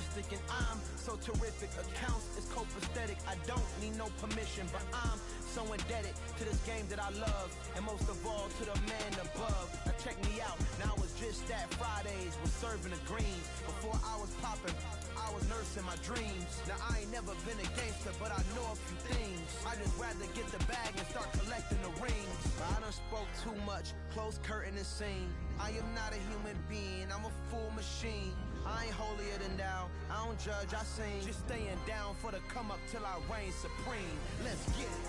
realistic, and I'm so terrific. Accounts is copacetic. I don't need no permission, but I'm so indebted to this game that I love, and most of all to the man above. Now check me out. Now it's just that Fridays was serving the greens. Before I was popping, I was nursing my dreams. Now I ain't never been a gangster, but I know a few things. I just rather get the bag and start collecting the rings. But I done spoke too much, close curtain and scene. I am not a human being, I'm a full machine. I ain't holier than thou, I don't judge, I sing. Just staying down for the come up till I reign supreme. Let's get it.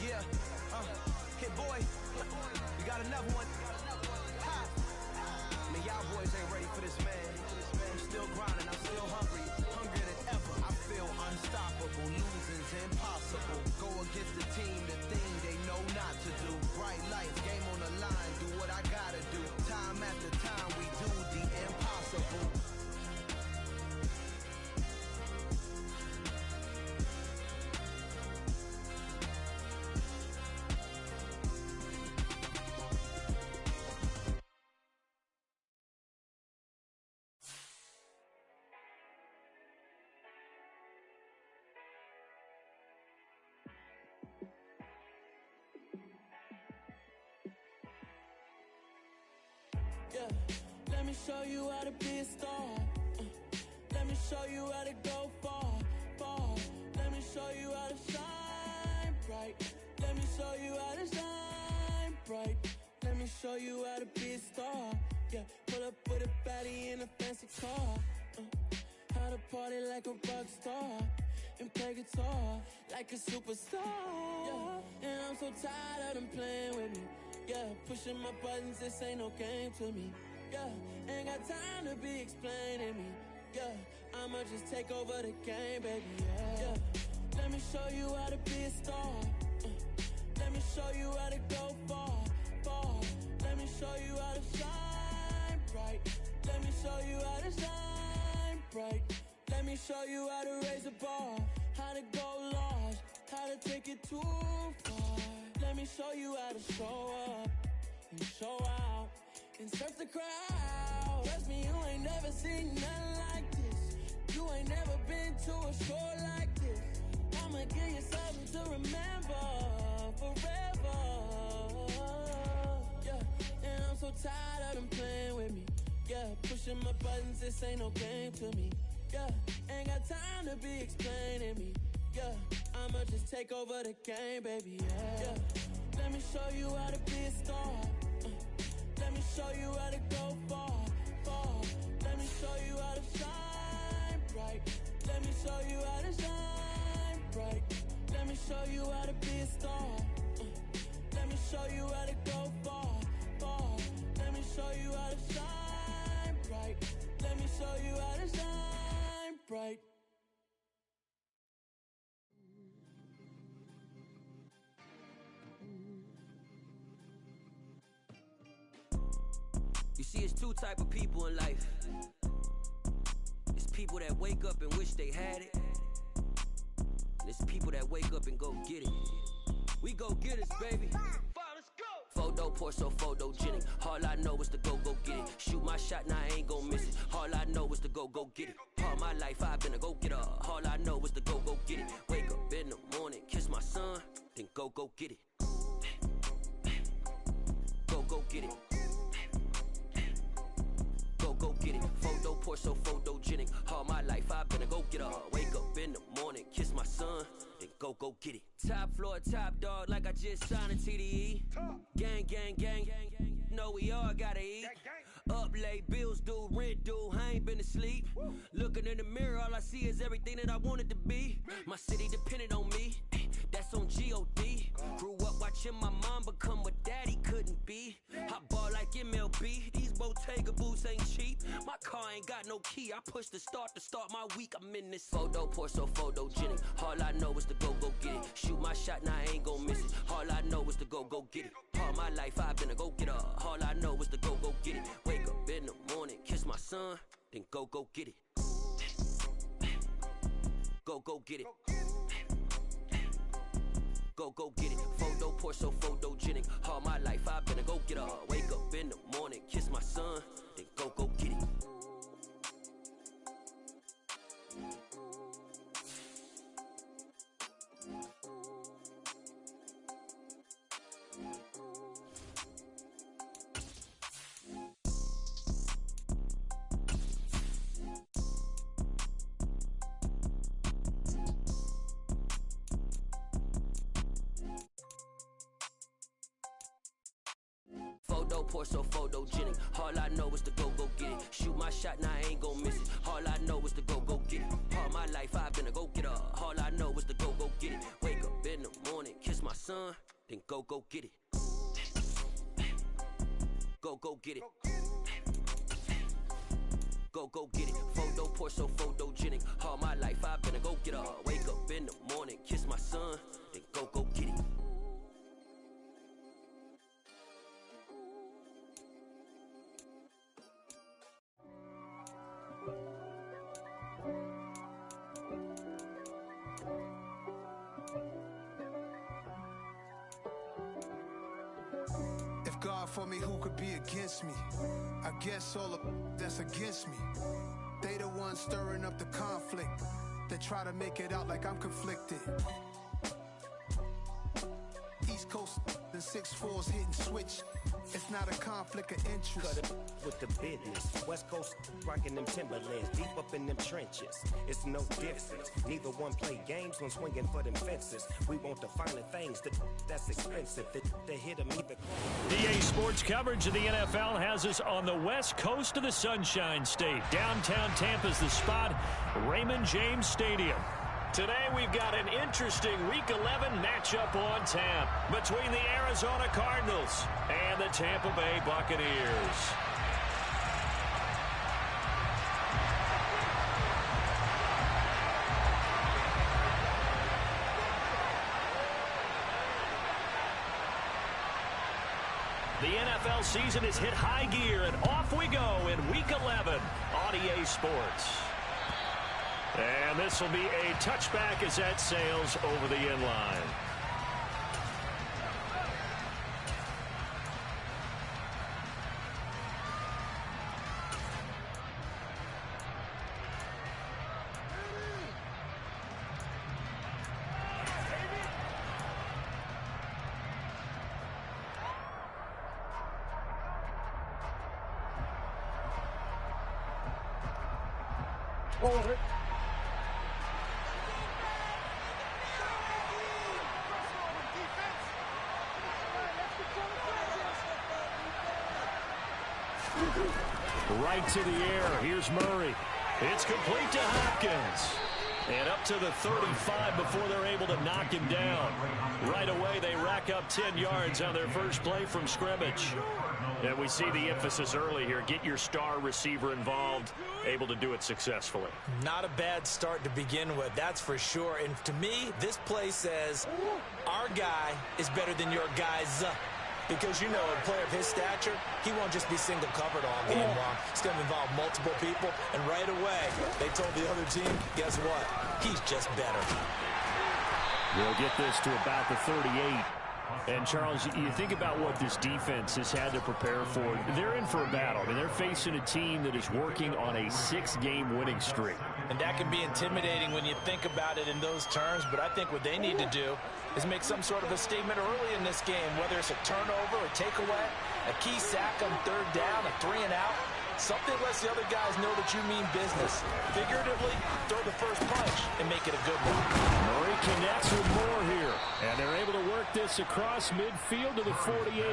Yeah, hit boy, you got another one. Ha. Man, y'all boys ain't ready for this, man. I'm still grinding, I'm still hungry, hungrier than ever. I feel unstoppable, losing's impossible. Go against the team, the thing they know not to do. Bright lights, game on the line, do what I gotta do. Time after time, we do the impossible. Yeah, let me show you how to be a star. Let me show you how to go far, far. Let me show you how to shine bright. Let me show you how to shine bright. Let me show you how to be a star. Yeah, pull up with a baddie in a fancy car. How to party like a rock star and play guitar like a superstar. Yeah, and I'm so tired of them playing with me. Yeah, pushing my buttons, this ain't no game to me. Yeah, ain't got time to be explaining me. Yeah, I'ma just take over the game, baby. Yeah, let me show you how to be a star. Let me show you how to go far, far. Let me show you how to shine bright. Let me show you how to shine bright. Let me show you how to raise a bar, how to go large, how to take it too far. Let me show you how to show up and show out and surf the crowd. Trust me, you ain't never seen nothing like this. You ain't never been to a show like this. I'ma give you something to remember forever. Yeah, and I'm so tired of them playing with me. Yeah, pushing my buttons, this ain't no game to me. Yeah, ain't got time to be explaining me. Yeah, I'ma just take over the game, baby. Yeah, let me show you how to be a star. Let me show you how to go far, far. Let me show you how to shine bright. Let me show you how to shine bright. Let me show you how to be a star. Let me show you how to go far, far. Let me show you how to shine bright. Let me show you how to shine bright. You see, it's two type of people in life. It's people that wake up and wish they had it, and it's people that wake up and go get it. We go get it, baby. Let's go. Photo pour so photogenic. All I know is to go get it. Shoot my shot, now I ain't gon' miss it. All I know is to go get it. All my life I've been a go-getter. All I know is to go get it. Wake up in the morning, kiss my son, then go get it. Go get it. Go get it. Photo pour so photogenic. All my life I've been a go-getter. Wake up in the morning, kiss my son, then go get it. Top floor, top dog, like I just signed a TDE. Gang, gang, gang. Know we all gotta eat. Up late, bills due, rent due, I ain't been asleep. Looking in the mirror, all I see is everything that I wanted to be. My city depended on me, that's on G.O.D. Grew up watching my mom become what daddy couldn't be. I ball like MLB, these Bottega boots ain't cheap. My car ain't got no key, I push the start to start my week. I'm in this photo pour so photogenic. All I know is to go get it. Shoot my shot, now I ain't gon' miss it. All I know is to go get it. All my life I've been a go-getter. All I know is to go get it. Wake up in the morning, kiss my son, then go get it. Go get it. Go get it. Photo pour so photogenic. All my life I've been a go-getter. Wake up in the morning, kiss my son, then go get it. photogenic. All I know is to go get it. Shoot my shot, now I ain't gon' miss it. All I know is to go get it. All my life I've been a go getter. All I know is to go get it. Wake up in the morning, kiss my son, then go get it. Go get it. Go get it. Photo poor, so photogenic. All my life I've been a go getter. Wake up in the morning, kiss my son, then go get it. If God for me, who could be against me? I guess all of that's against me. They the ones stirring up the conflict. They try to make it out like I'm conflicted. East Coast and 6'4's hitting switch. It's not a conflict of interest. Cut it with the business. West Coast rocking them Timberlands, deep up in them trenches. It's no difference. Neither one play games when swinging for them fences. We want the finer things that's expensive. They hit them either. EA Sports coverage of the NFL has us on the west coast of the Sunshine State. Downtown Tampa's the spot, Raymond James Stadium. Today we've got an interesting Week 11 matchup on tap between the Arizona Cardinals and the Tampa Bay Buccaneers. The NFL season has hit high gear, and off we go in Week 11 on EA Sports. And this will be a touchback as that sails over the end line. Over. Right to the air. Here's Murray. It's complete to Hopkins. And up to the 35 before they're able to knock him down. Right away, they rack up 10 yards on their first play from scrimmage. And we see the emphasis early here. Get your star receiver involved, able to do it successfully. Not a bad start to begin with, that's for sure. And to me, this play says our guy is better than your guy's. Because, you know, a player of his stature, he won't just be single covered all game long. It's going to involve multiple people. And right away, they told the other team, guess what? He's just better. We'll get this to about the 38. And, Charles, you think about what this defense has had to prepare for. They're in for a battle. I mean, they're facing a team that is working on a 6-game winning streak. And that can be intimidating when you think about it in those terms. But I think what they need to do is make some sort of a statement early in this game, whether it's a turnover, a takeaway, a key sack on third down, a 3-and-out. Something lets the other guys know that you mean business. Figuratively, throw the first punch and make it a good one. Murray connects with Moore here. And they're able to work this across midfield to the 48.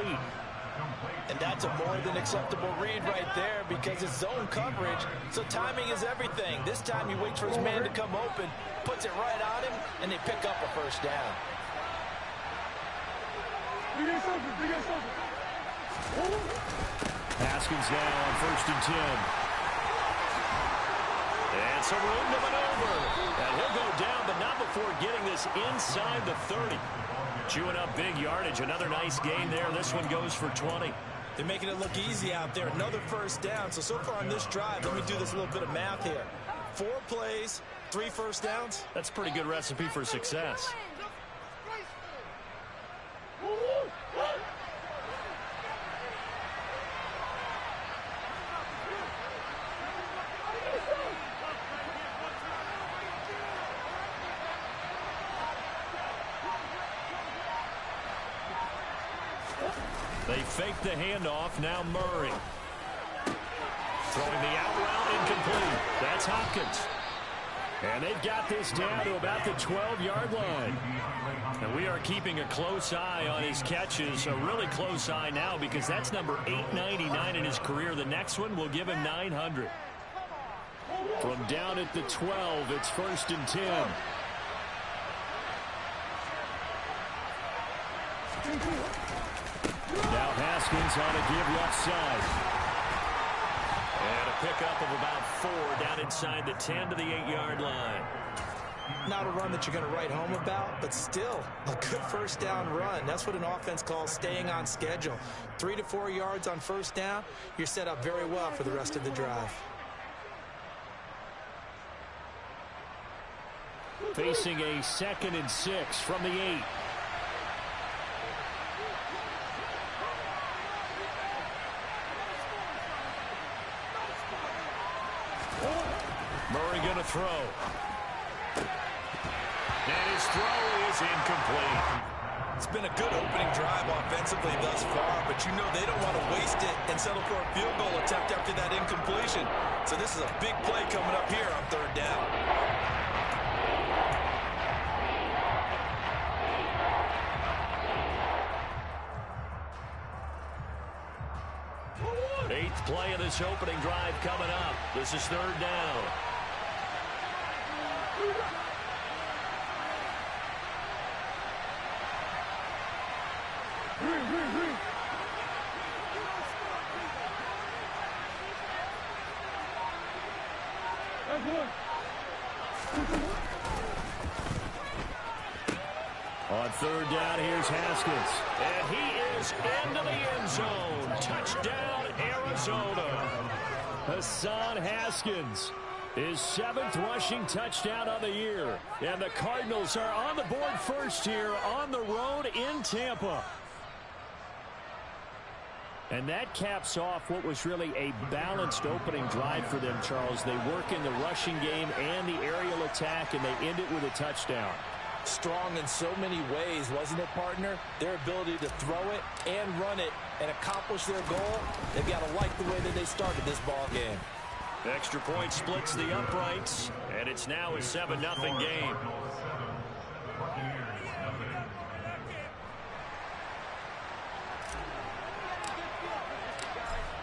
And that's a more than acceptable read right there because it's zone coverage, so timing is everything. This time he waits for his man to come open, puts it right on him, and they pick up a first down. Haskins now on 1st and 10. And some room to maneuver. And he'll go down, but not before getting this inside the 30. Chewing up big yardage. Another nice gain there. This one goes for 20. They're making it look easy out there. Another first down. So far on this drive, let me do this little bit of math here. 4 plays, 3 first downs. That's a pretty good recipe for success. They fake the handoff. Now Murray. Throwing the out route incomplete. That's Hopkins. And they've got this down to about the 12-yard line. And we are keeping a close eye on his catches, a really close eye now because that's number 899 in his career. The next one will give him 900. From down at the 12, it's 1st and 10. Now Haskins on a give left side. And a pickup of about 4 down inside the 10 to the 8-yard line. Not a run that you're going to write home about, but still a good first down run. That's what an offense calls staying on schedule. 3 to 4 yards on first down, you're set up very well for the rest of the drive. Facing a 2nd and 6 from the 8. Murray going to throw. And his throw is incomplete. It's been a good opening drive offensively thus far, but you know they don't want to waste it and settle for a field goal attempt after that incompletion. So this is a big play coming up here on 3rd down. Eighth play of this opening drive coming up. This is 3rd down. On 3rd down, here's Haskins. And he is into the end zone. Touchdown, Arizona. Hassan Haskins, his 7th rushing touchdown of the year. And the Cardinals are on the board first here on the road in Tampa. And that caps off what was really a balanced opening drive for them, Charles. They work in the rushing game and the aerial attack, and they end it with a touchdown. Strong in so many ways, wasn't it, partner? Their ability to throw it and run it and accomplish their goal, they've got to like the way that they started this ball game. Extra point splits the uprights, and it's now a 7-0 game.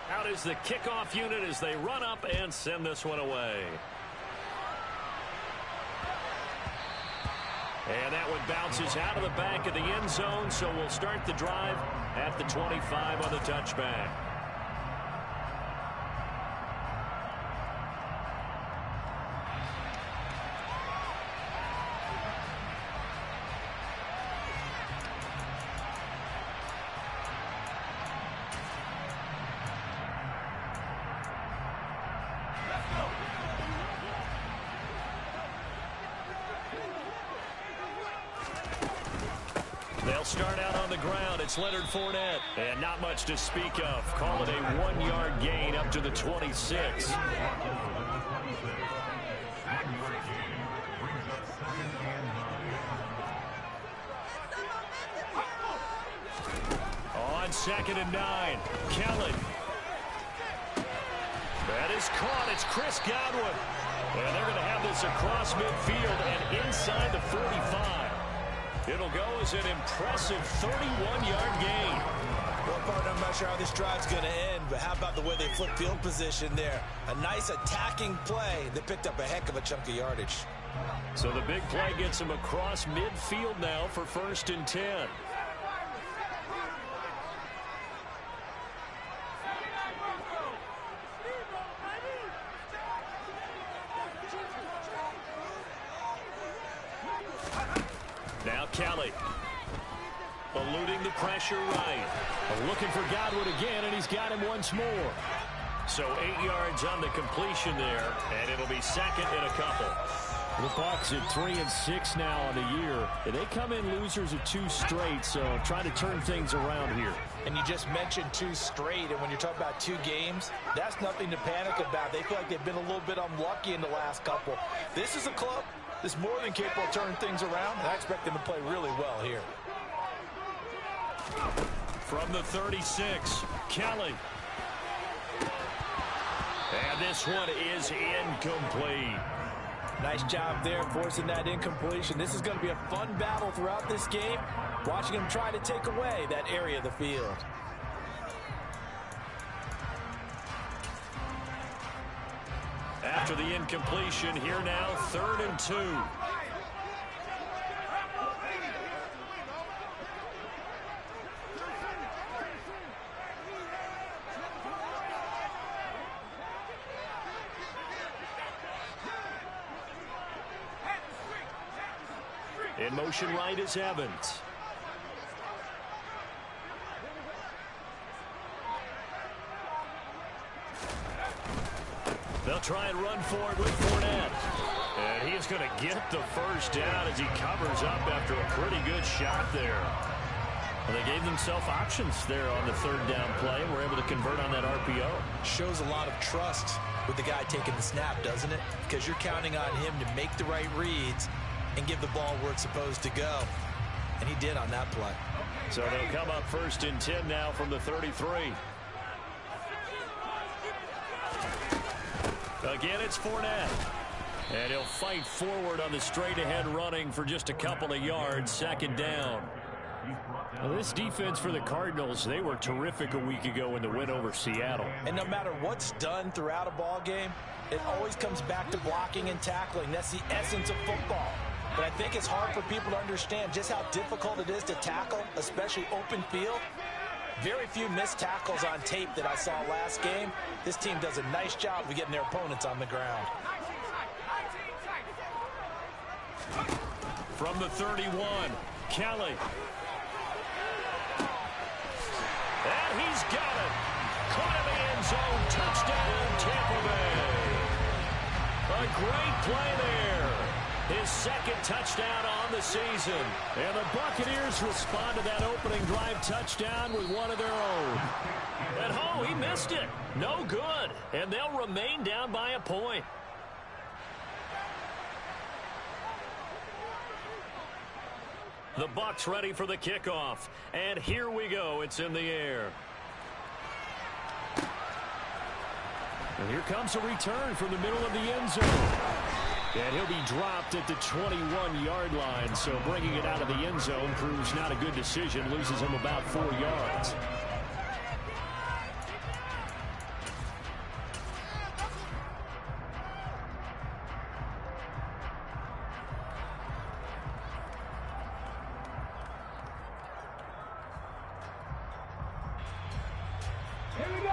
Out is the kickoff unit as they run up and send this one away. And that one bounces out of the back of the end zone, so we'll start the drive at the 25 on the touchback. They'll start out on the ground. It's Leonard Fournette. And not much to speak of. Call it a 1-yard gain up to the 26. On 2nd and 9. Kellen. That is caught. It's Chris Godwin. And they're going to have this across midfield and inside the 45. It'll go as an impressive 31-yard gain. Well, partner, I'm not sure how this drive's going to end, but how about the way they flip field position there? A nice attacking play that picked up a heck of a chunk of yardage. So the big play gets him across midfield now for 1st and 10. Now Kelly, eluding the pressure right. Looking for Godwin again, and he's got him once more. So 8 yards on the completion there, and it'll be 2nd and a couple. The Bucs at 3-6 now on the year. They come in losers of 2 straight, so trying to turn things around here. And you just mentioned 2 straight, and when you're talking about 2 games, that's nothing to panic about. They feel like they've been a little bit unlucky in the last couple. This is a club that's more than capable of turning things around, and I expect them to play really well here. From the 36, Kelly. And this one is incomplete. Nice job there forcing that incompletion. This is going to be a fun battle throughout this game. Watching him try to take away that area of the field. After the incompletion, here now, 3rd and 2. In motion right is Evans. They'll try and run for it with Fournette. And he is going to get the first down as he covers up after a pretty good shot there. Well, they gave themselves options there on the 3rd down play and were able to convert on that RPO. Shows a lot of trust with the guy taking the snap, doesn't it? Because you're counting on him to make the right reads and give the ball where it's supposed to go. And he did on that play. So they'll come up 1st and 10 now from the 33. Again, it's Fournette. And he'll fight forward on the straight-ahead running for just a couple of yards. 2nd down. Well, this defense for the Cardinals, they were terrific a week ago in the win over Seattle. And no matter what's done throughout a ball game, it always comes back to blocking and tackling. That's the essence of football. But I think it's hard for people to understand just how difficult it is to tackle, especially open field. Very few missed tackles on tape that I saw last game. This team does a nice job of getting their opponents on the ground. From the 31, Kelly. And he's got it. Caught in the end zone. Touchdown, Tampa Bay. A great play there. His 2nd touchdown on the season. And the Buccaneers respond to that opening drive touchdown with one of their own. And oh, he missed it. No good. And they'll remain down by a point. The Bucs ready for the kickoff. And here we go. It's in the air. And here comes a return from the middle of the end zone. And he'll be dropped at the 21-yard line. So bringing it out of the end zone proves not a good decision. Loses him about 4 yards.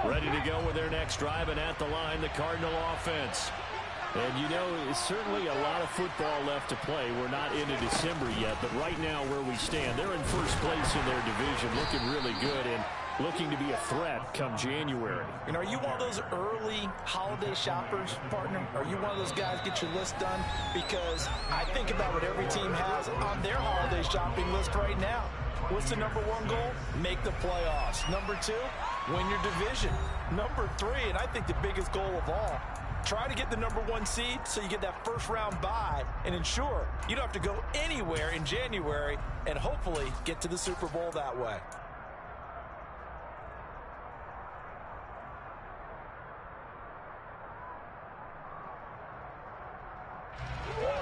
Ready to go with their next drive, and at the line, the Cardinal offense. And, you know, it's certainly a lot of football left to play. We're not into December yet, but right now where we stand, they're in first place in their division, looking really good and looking to be a threat come January. And are you one of those early holiday shoppers, partner? Are you one of those guys get your list done? Because I think about what every team has on their holiday shopping list right now. What's the number 1 goal? Make the playoffs. Number 2, win your division. Number 3, and I think the biggest goal of all, try to get the number 1 seed so you get that first-round bye and ensure you don't have to go anywhere in January and hopefully get to the Super Bowl that way.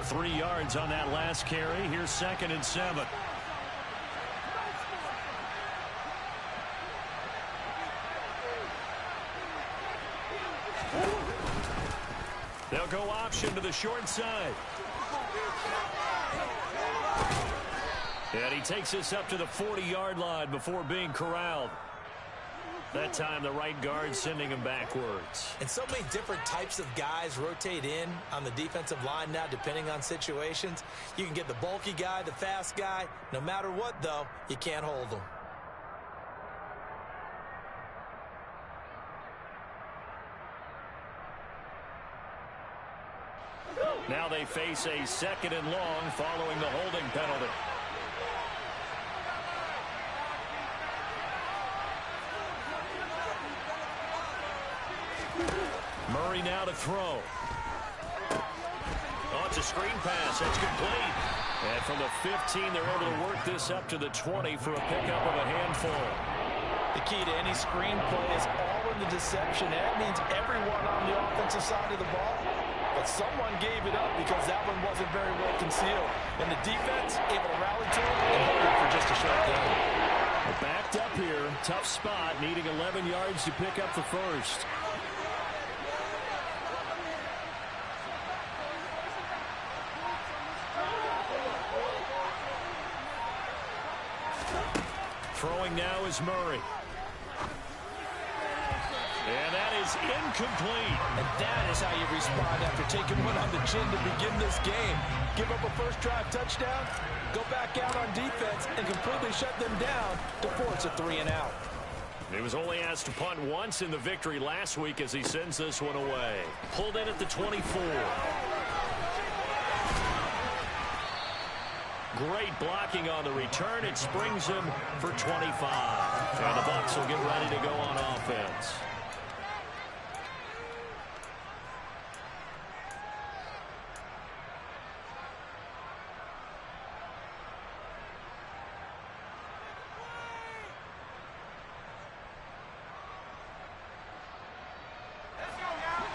Three yards on that last carry. Here's 2nd and 7. They'll go option to the short side. And he takes this up to the 40-yard line before being corralled. That time, the right guard sending him backwards. And so many different types of guys rotate in on the defensive line now, depending on situations. You can get the bulky guy, the fast guy. No matter what, though, you can't hold them. Now they face a 2nd and long following the holding penalty. Murray now to throw. Oh, it's a screen pass. That's complete. And from the 15, they're able to work this up to the 20 for a pickup of a handful. The key to any screen play is all in the deception. That means everyone on the offensive side of the ball but someone gave it up because that one wasn't very well concealed. And the defense able to rally to it and hold it for just a short game. Well, backed up here, tough spot, needing 11 yards to pick up the first. Throwing now is Murray. And that is incomplete. And that is how you respond after taking one on the chin to begin this game. Give up a first drive touchdown, go back out on defense, and completely shut them down to force a 3-and-out. He was only asked to punt once in the victory last week as he sends this one away. Pulled in at the 24. Great blocking on the return. It springs him for 25. And the Bucs will get ready to go on offense.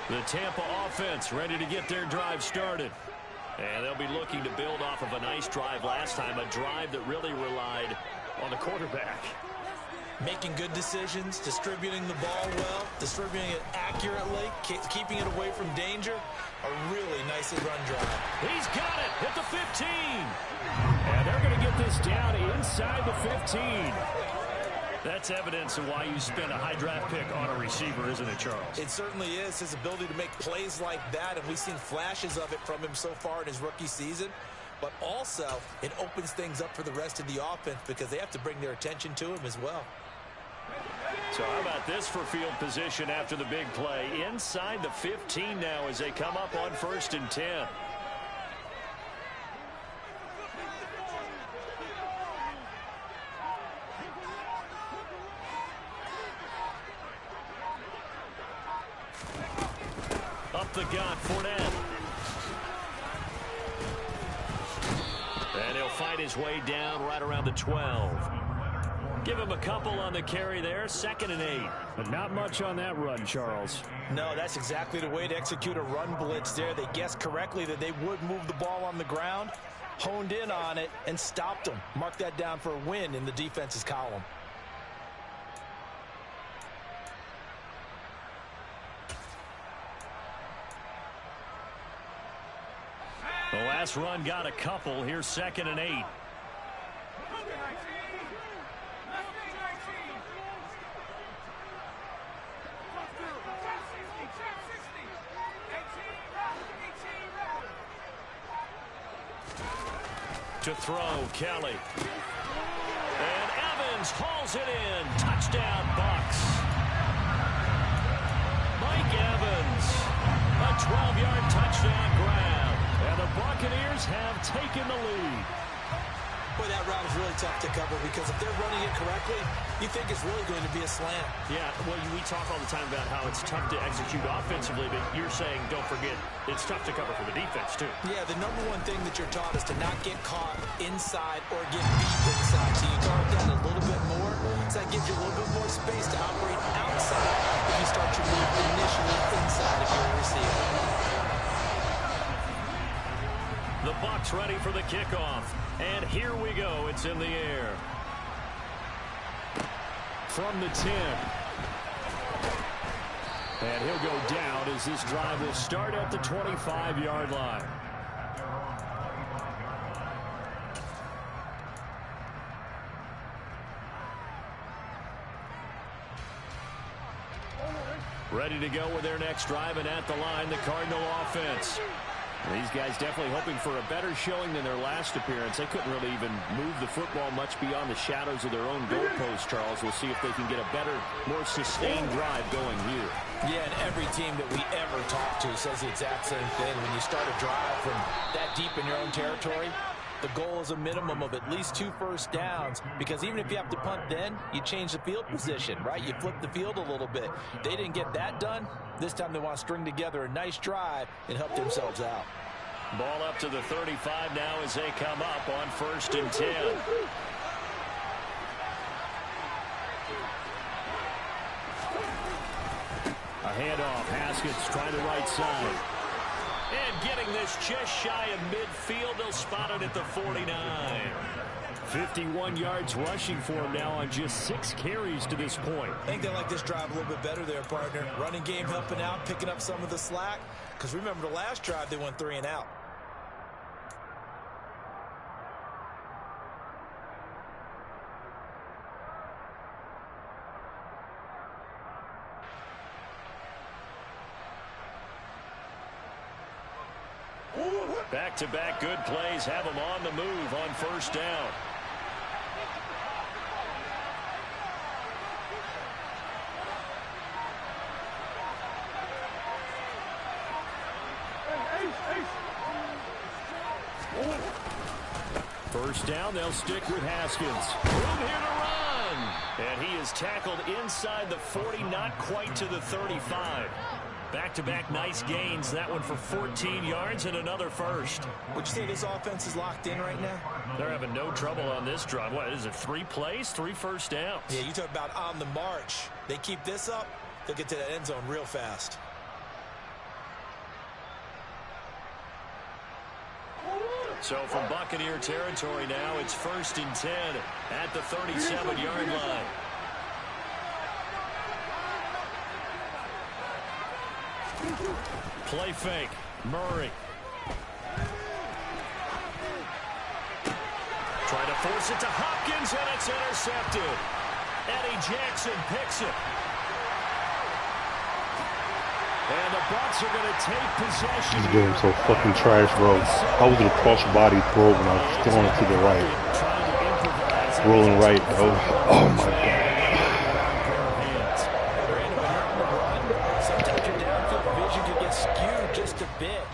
The Tampa offense ready to get their drive started. And they'll be looking to build off of a nice drive last time, a drive that really relied on the quarterback. Making good decisions, distributing the ball well, distributing it accurately, keeping it away from danger. A really nicely run drive. He's got it at the 15. And they're going to get this down inside the 15. That's evidence of why you spend a high draft pick on a receiver, isn't it, Charles? It certainly is. His ability to make plays like that, and we've seen flashes of it from him so far in his rookie season. But also, it opens things up for the rest of the offense because they have to bring their attention to him as well. So how about this for field position after the big play? Inside the 15 now as they come up on 1st and 10. Up the gut, Fournette. And he'll fight his way down right around the 12. Give him a couple on the carry there, 2nd and 8. But not much on that run, Charles. No, that's exactly the way to execute a run blitz there. They guessed correctly that they would move the ball on the ground, honed in on it, and stopped them. Mark that down for a win in the defense's column. The last run got a couple. Here's 2nd and 8. To throw, Kelly. And Evans hauls it in. Touchdown, Bucs. Mike Evans. A 12-yard touchdown grab. And the Buccaneers have taken the lead. Boy, that route is really tough to cover because if they're running it correctly, you think it's really going to be a slant. Yeah, well, we talk all the time about how it's tough to execute offensively, but you're saying, don't forget, it's tough to cover for the defense, too. Yeah, the number one thing that you're taught is to not get caught inside or get beat inside. So you guard that a little bit more, so that gives you a little bit more space to operate outside if you start your move initially inside if you're a receiver. The Bucs ready for the kickoff. And here we go. It's in the air. From the 10. And he'll go down as this drive will start at the 25-yard line. Ready to go with their next drive, and at the line, the Cardinal offense. These guys definitely hoping for a better showing than their last appearance. They couldn't really even move the football much beyond the shadows of their own goalpost, Charles. We'll see if they can get a better, more sustained drive going here. Yeah, and every team that we ever talk to says the exact same thing. When you start a drive from that deep in your own territory, the goal is a minimum of at least 2 first downs, because even if you have to punt then, you change the field position, right? You flip the field a little bit. They didn't get that done. This time they want to string together a nice drive and help themselves out. Ball up to the 35 now as they come up on 1st and 10. A handoff. Haskins trying the right side. And getting this just shy of midfield, they'll spot it at the 49. 51 yards rushing for him now on just 6 carries to this point. I think they like this drive a little bit better there, partner. Running game helping out, picking up some of the slack. Because remember the last drive, they went 3 and out. Back-to-back good plays have them on the move on first down. First down, they'll stick with Haskins. Room here to run. And he is tackled inside the 40, not quite to the 35. Back-to-back nice gains. That one for 14 yards and another first. Would you say this offense is locked in right now? They're having no trouble on this drive. What is it, 3 plays, 3 first downs? Yeah, you talk about on the march. They keep this up, they'll get to that end zone real fast. So from Buccaneer territory now, it's 1st and 10 at the 37-yard line. Play fake. Murray. Try to force it to Hopkins, and it's intercepted. Eddie Jackson picks it. And the Bucs are going to take possession. This game's so fucking trash, bro. I was in a cross-body throw when I was throwing to the right. Rolling right, bro. Oh, my God.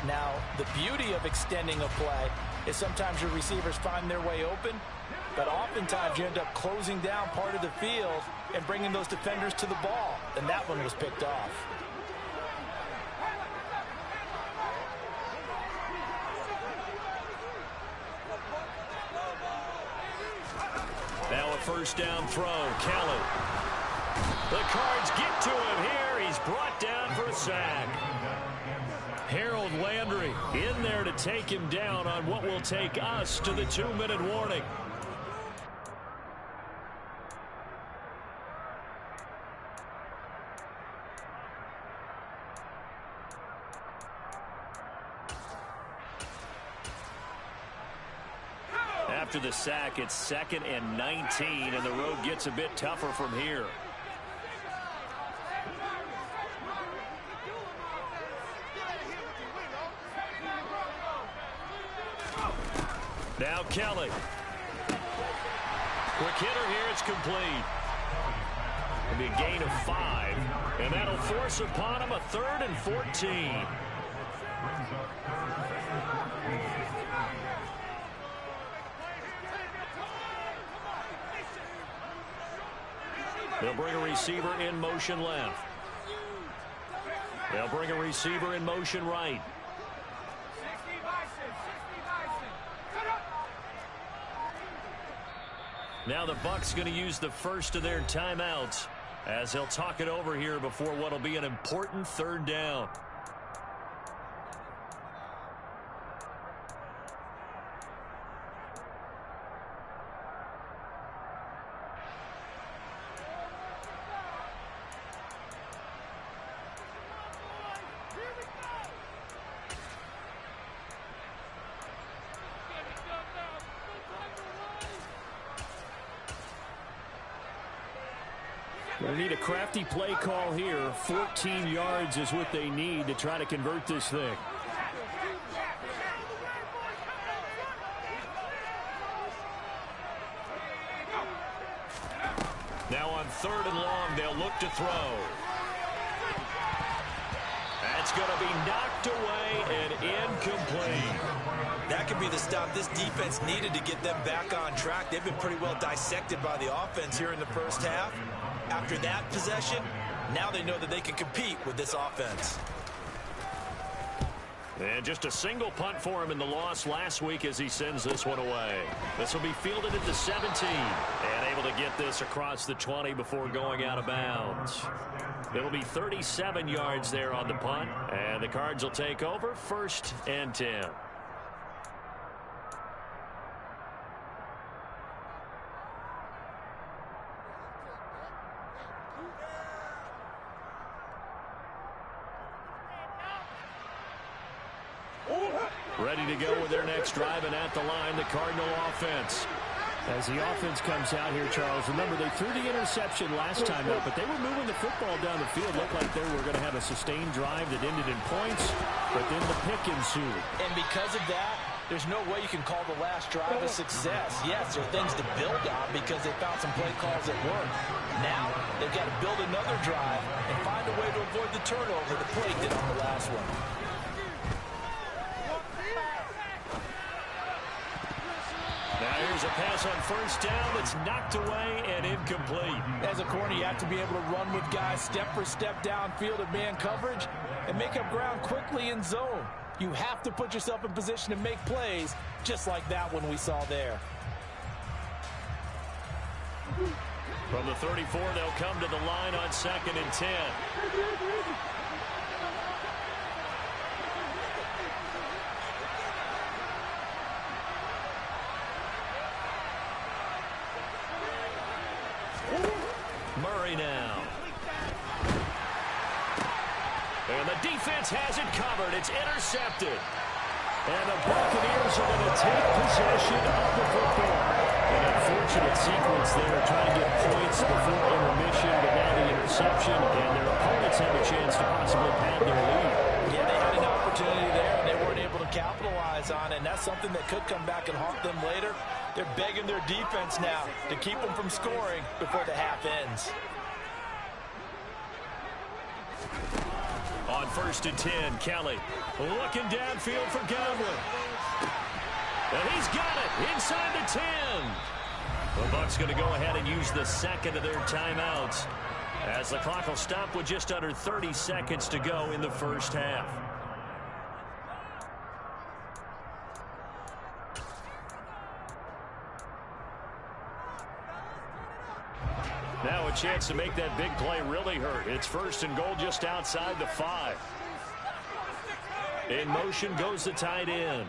Now, the beauty of extending a play is sometimes your receivers find their way open, but oftentimes you end up closing down part of the field and bringing those defenders to the ball, and that one was picked off. Now a first down throw. Kelly. The Cards get to him here. He's brought down for a sack. Harold Landry in there to take him down on what will take us to the 2-minute warning. After the sack, it's 2nd and 19, and the road gets a bit tougher from here. Now Kelly. Quick hitter here, it's complete. It'll be a gain of 5, and that'll force upon him a 3rd and 14. They'll bring a receiver in motion left. They'll bring a receiver in motion right. Now the Bucs going to use the first of their timeouts as they'll talk it over here before what will be an important 3rd down. They need a crafty play call here. 14 yards is what they need to try to convert this thing. Now on 3rd and long, they'll look to throw. That's going to be knocked away and incomplete. That could be the stop this defense needed to get them back on track. They've been pretty well dissected by the offense here in the first half. After that possession, now they know that they can compete with this offense. And just a single punt for him in the loss last week as he sends this one away. This will be fielded at the 17 and able to get this across the 20 before going out of bounds. It'll be 37 yards there on the punt, and the Cards will take over 1st and 10. Ready to go with their next drive, and at the line, the Cardinal offense. As the offense comes out here, Charles, remember they threw the interception last time out, but they were moving the football down the field. Looked like they were going to have a sustained drive that ended in points, but then the pick ensued. And because of that, there's no way you can call the last drive a success. Yes, there are things to build on because they found some play calls that work. Now they've got to build another drive and find a way to avoid the turnover that plagued it on the last one. Now here's a pass on 1st down that's knocked away and incomplete. As a corner, you have to be able to run with guys step for step downfield at man coverage and make up ground quickly in zone. You have to put yourself in position to make plays just like that one we saw there. From the 34, they'll come to the line on 2nd and 10. Murray now. And the defense has it covered. It's intercepted. And the Buccaneers are going to take possession of the football. An unfortunate sequence there, trying to get points before intermission, but now the interception, and their opponents have a chance to possibly pad their lead. Yeah, they had an opportunity there, and they weren't able to capitalize on it, and that's something that could come back and haunt them later. They're begging their defense now to keep them from scoring before the half ends. On 1st and 10, Kelly looking downfield for Godwin. And he's got it inside the 10. The Bucs going to go ahead and use the 2nd of their timeouts as the clock will stop with just under 30 seconds to go in the 1st half. Now a chance to make that big play really hurt. It's 1st and goal just outside the 5. In motion goes the tight end.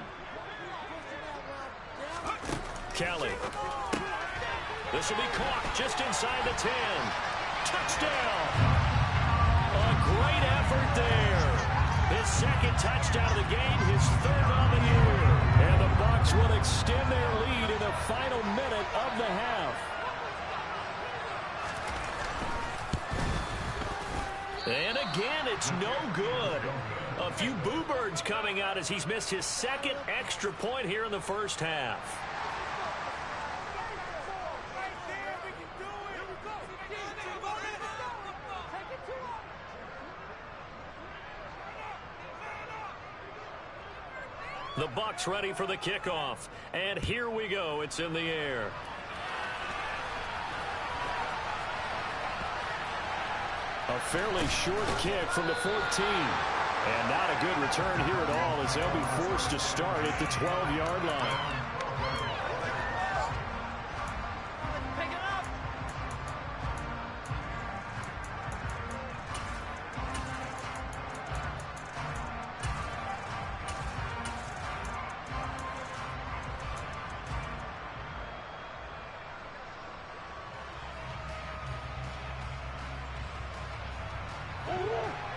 Kelly. This will be caught just inside the 10. Touchdown. A great effort there. His 2nd touchdown of the game, his 3rd on the year. And the Bucs will extend their lead in the final minute of the half. And again, it's no good. A few boo birds coming out as he's missed his 2nd extra point here in the 1st half. The Bucs ready for the kickoff. And here we go. It's in the air. A fairly short kick from the 14. And not a good return here at all as they'll be forced to start at the 12-yard line.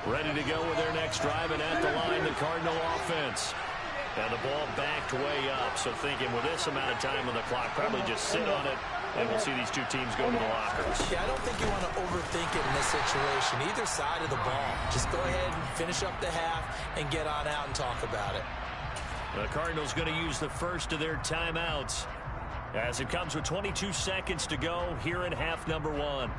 Ready to go with their next drive, and at the line, the Cardinal offense. And the ball backed way up, so thinking with this amount of time on the clock, probably just sit on it, and we'll see these two teams go to the lockers. Yeah, I don't think you want to overthink it in this situation, either side of the ball. Just go ahead and finish up the half and get on out and talk about it. The Cardinals going to use the first of their timeouts as it comes with 22 seconds to go here in half number 1.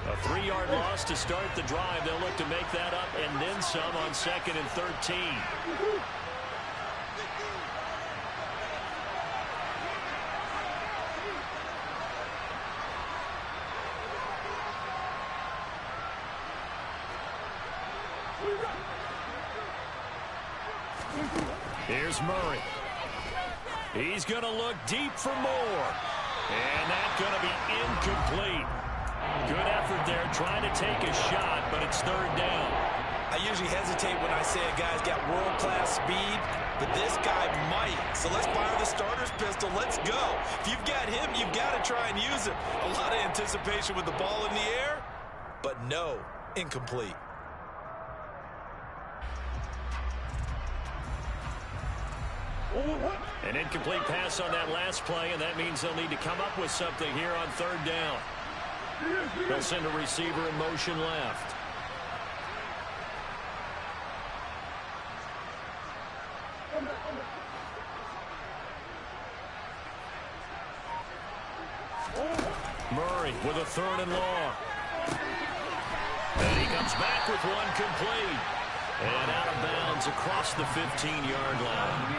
A 3-yard loss to start the drive. They'll look to make that up and then some on 2nd and 13. Here's Murray. He's going to look deep for more. And that's going to be incomplete. Good effort there trying to take a shot, but it's third down. I usually hesitate when I say a guy's got world-class speed, but this guy might. So let's fire the starter's pistol. Let's go. If you've got him, you've got to try and use it. A lot of anticipation with the ball in the air, but no, incomplete. An incomplete pass on that last play, and that means they'll need to come up with something here on third down. They'll send a receiver in motion left. Murray with a third and long. And he comes back with one complete. And out of bounds across the 15-yard line.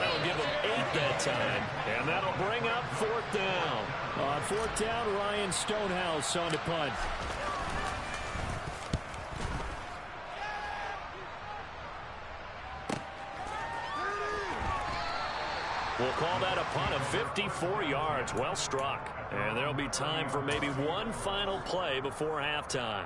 That'll give him 8 that time. And that'll bring up fourth down. On fourth down, Ryan Stonehouse on to punt. We'll call that a punt of 54 yards. Well struck. And there'll be time for maybe one final play before halftime.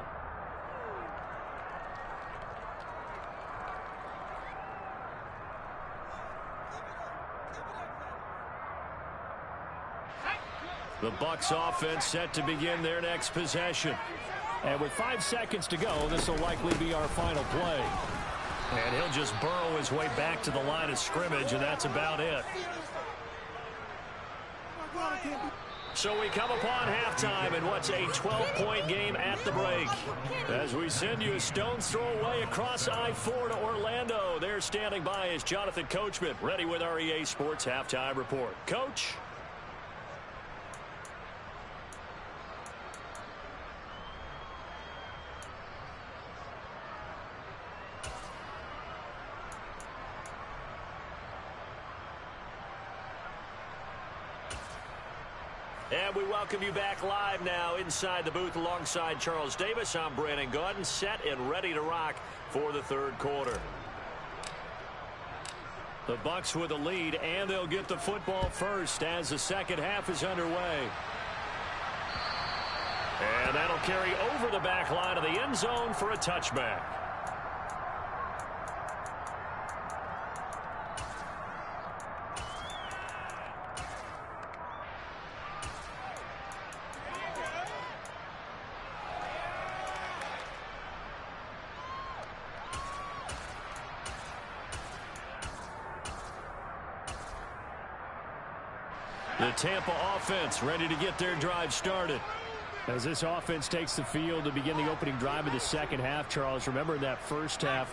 The Bucs offense set to begin their next possession. And with 5 seconds to go, this will likely be our final play. And he'll just burrow his way back to the line of scrimmage, and that's about it. So we come upon halftime in what's a 12-point game at the break. As we send you a stone's throw away across I-4 to Orlando. There standing by is Jonathan Coachman, ready with our EA Sports Halftime Report. Coach? And we welcome you back live now inside the booth alongside Charles Davis. I'm Brandon Gaudin, set and ready to rock for the third quarter. The Bucs with a lead, and they'll get the football first as the second half is underway. And that'll carry over the back line of the end zone for a touchback. The Tampa offense ready to get their drive started. As this offense takes the field to begin the opening drive of the second half, Charles, remember that first half,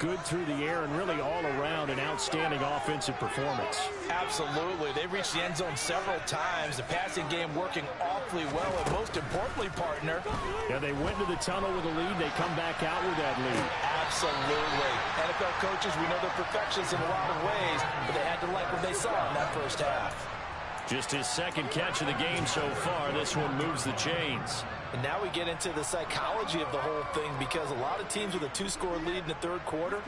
good through the air and really all around an outstanding offensive performance. Absolutely. They reached the end zone several times. The passing game working awfully well, and most importantly, partner. Yeah, they went to the tunnel with a lead. They come back out with that lead. Absolutely. NFL coaches, we know they're perfectionists in a lot of ways, but they had to like what they saw in that first half. Just his second catch of the game so far. This one moves the chains. And now we get into the psychology of the whole thing, because a lot of teams with a 2-score lead in the third quarter,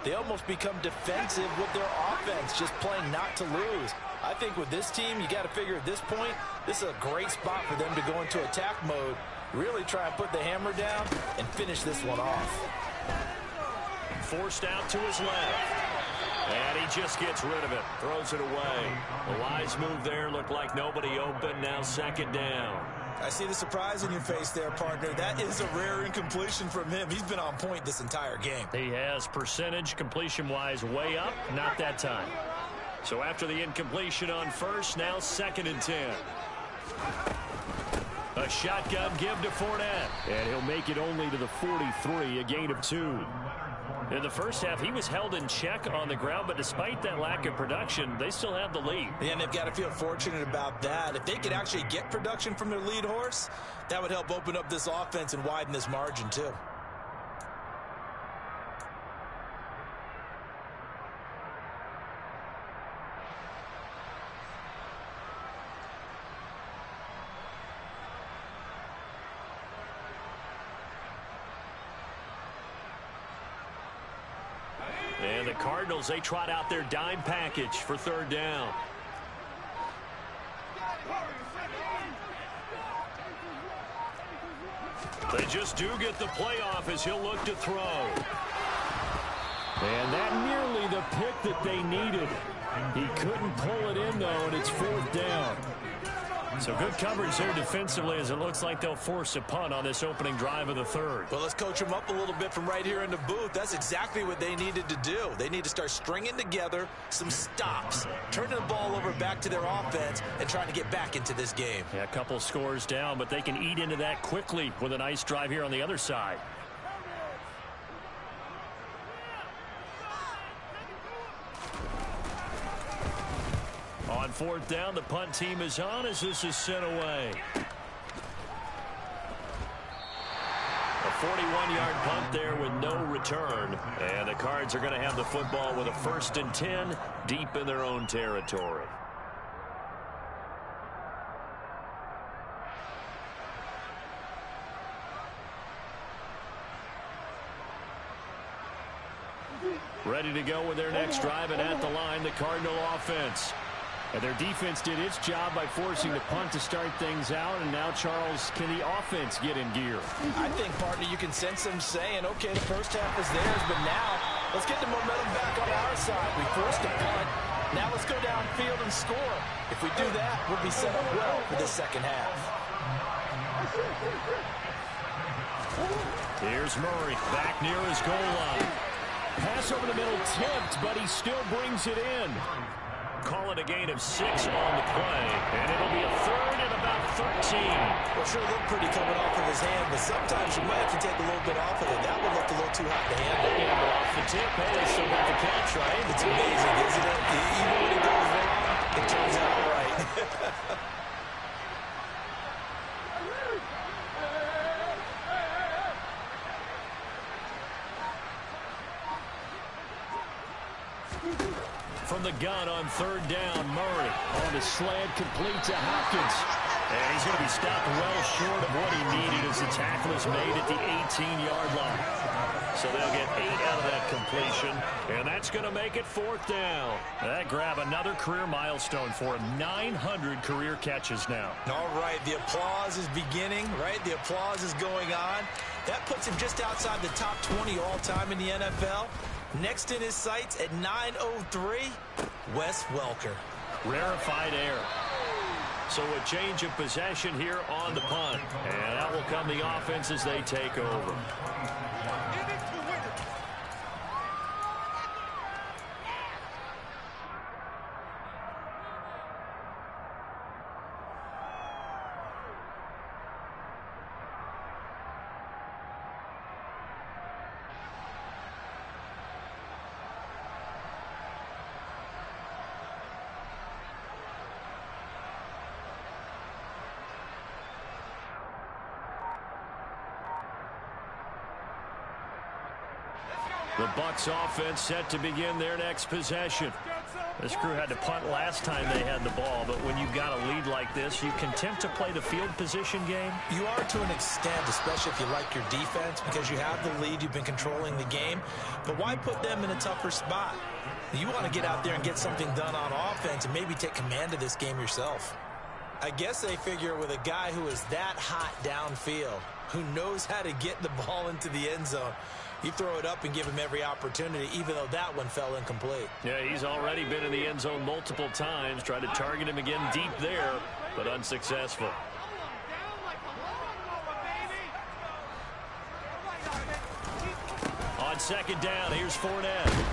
they almost become defensive with their offense, just playing not to lose. I think with this team, you got to figure at this point, this is a great spot for them to go into attack mode, really try and put the hammer down and finish this one off. Forced out to his left. And he just gets rid of it. Throws it away. The wise move there. Looked like nobody open. Now second down. I see the surprise in your face there, partner. That is a rare incompletion from him. He's been on point this entire game. He has percentage completion-wise way up. Not that time. So after the incompletion on first, now second and 10. A shotgun give to Fournette. And he'll make it only to the 43, a gain of 2. In the first half, he was held in check on the ground, but despite that lack of production, they still have the lead. And they've got to feel fortunate about that. If they could actually get production from their lead horse, that would help open up this offense and widen this margin too. And the Cardinals, they trot out their dime package for third down. They just do get the playoff as he'll look to throw. And that nearly the pick that they needed. He couldn't pull it in, though, and it's fourth down. So good coverage there defensively as it looks like they'll force a punt on this opening drive of the third. Well, let's coach them up a little bit from right here in the booth. That's exactly what they needed to do. They need to start stringing together some stops, turning the ball over back to their offense, and trying to get back into this game. Yeah, a couple scores down, but they can eat into that quickly with a nice drive here on the other side. On fourth down, the punt team is on as this is sent away. A 41-yard punt there with no return. And the Cards are going to have the football with a 1st and 10 deep in their own territory. Ready to go with their next drive, and at the line, the Cardinal offense. And their defense did its job by forcing the punt to start things out, and now, Charles, can the offense get in gear? I think, partner, you can sense them saying, okay, the first half is theirs, but now let's get the momentum back on our side. We forced a punt. Now let's go downfield and score. If we do that, we'll be set up well for this second half. Here's Murray back near his goal line. Pass over the middle tipped, but he still brings it in. Call it a gain of 6 on the play, and it'll be a 3rd and about 13. Well, sure looked pretty coming off of his hand, but sometimes you might have to take a little bit off of it. That one looked a little too hot to handle. Yeah, but off the tip, hey, they still got the catch, right? It's amazing, isn't it? Even when it goes wrong, it turns out all right. From the gun on third down, Murray on the slant, complete to Hopkins. And he's going to be stopped well short of what he needed as the tackle is made at the 18-yard line. So they'll get 8 out of that completion, and that's going to make it fourth down. That grab another career milestone for him, 900 career catches now. All right, the applause is beginning, right? The applause is going on. That puts him just outside the top 20 all-time in the NFL. Next in his sights at 9:03, Wes Welker. Rarefied air. So a change of possession here on the punt. And that will come the offense as they take over. The Bucs offense set to begin their next possession. This crew had to punt last time they had the ball, but when you've got a lead like this, you can attempt to play the field position game. You are to an extent, especially if you like your defense, because you have the lead, you've been controlling the game. But why put them in a tougher spot? You want to get out there and get something done on offense and maybe take command of this game yourself. I guess they figure with a guy who is that hot downfield, who knows how to get the ball into the end zone, you throw it up and give him every opportunity, even though that one fell incomplete. Yeah, he's already been in the end zone multiple times. Tried to target him again deep there, but unsuccessful. On second down, here's Fournette.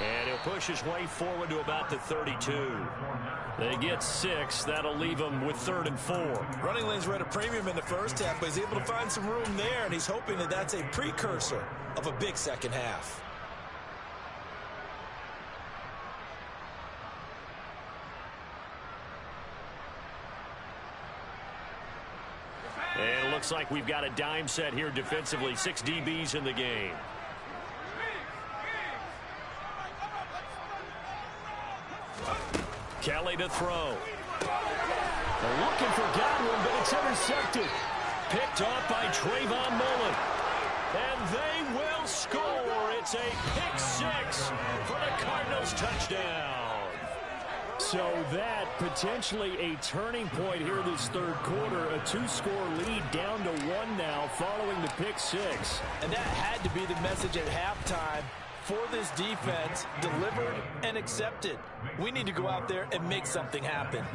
And he'll push his way forward to about the 32. They get 6. That'll leave him with 3rd and 4. Running lanes were at a premium in the first half, but he's able to find some room there, and he's hoping that that's a precursor of a big second half. And it looks like we've got a dime set here defensively. 6 DBs in the game. Kelly to throw. They're looking for Godwin, but it's intercepted. Picked off by Trayvon Mullen. And they will score. It's a pick six for the Cardinals touchdown. So that potentially a turning point here this third quarter. A 2-score lead down to 1 now following the pick six. And that had to be the message at halftime for this defense, delivered and accepted. We need to go out there and make something happen.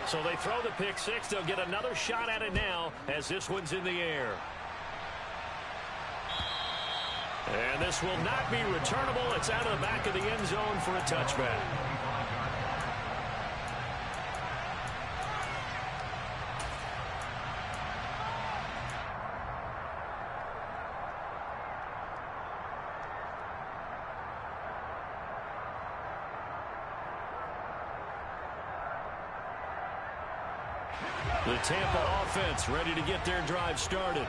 So they throw the pick six. They'll get another shot at it now as this one's in the air. And this will not be returnable. It's out of the back of the end zone for a touchback. The Tampa offense ready to get their drive started.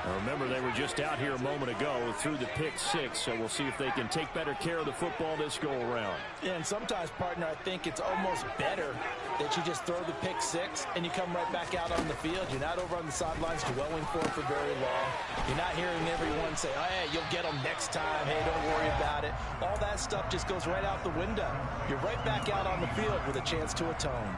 Now remember, they were just out here a moment ago through the pick six, so we'll see if they can take better care of the football this go-around. Yeah, and sometimes, partner, I think it's almost better that you just throw the pick six and you come right back out on the field. You're not over on the sidelines dwelling for very long. You're not hearing everyone say, oh, hey, you'll get them next time. Hey, don't worry about it. All that stuff just goes right out the window. You're right back out on the field with a chance to atone.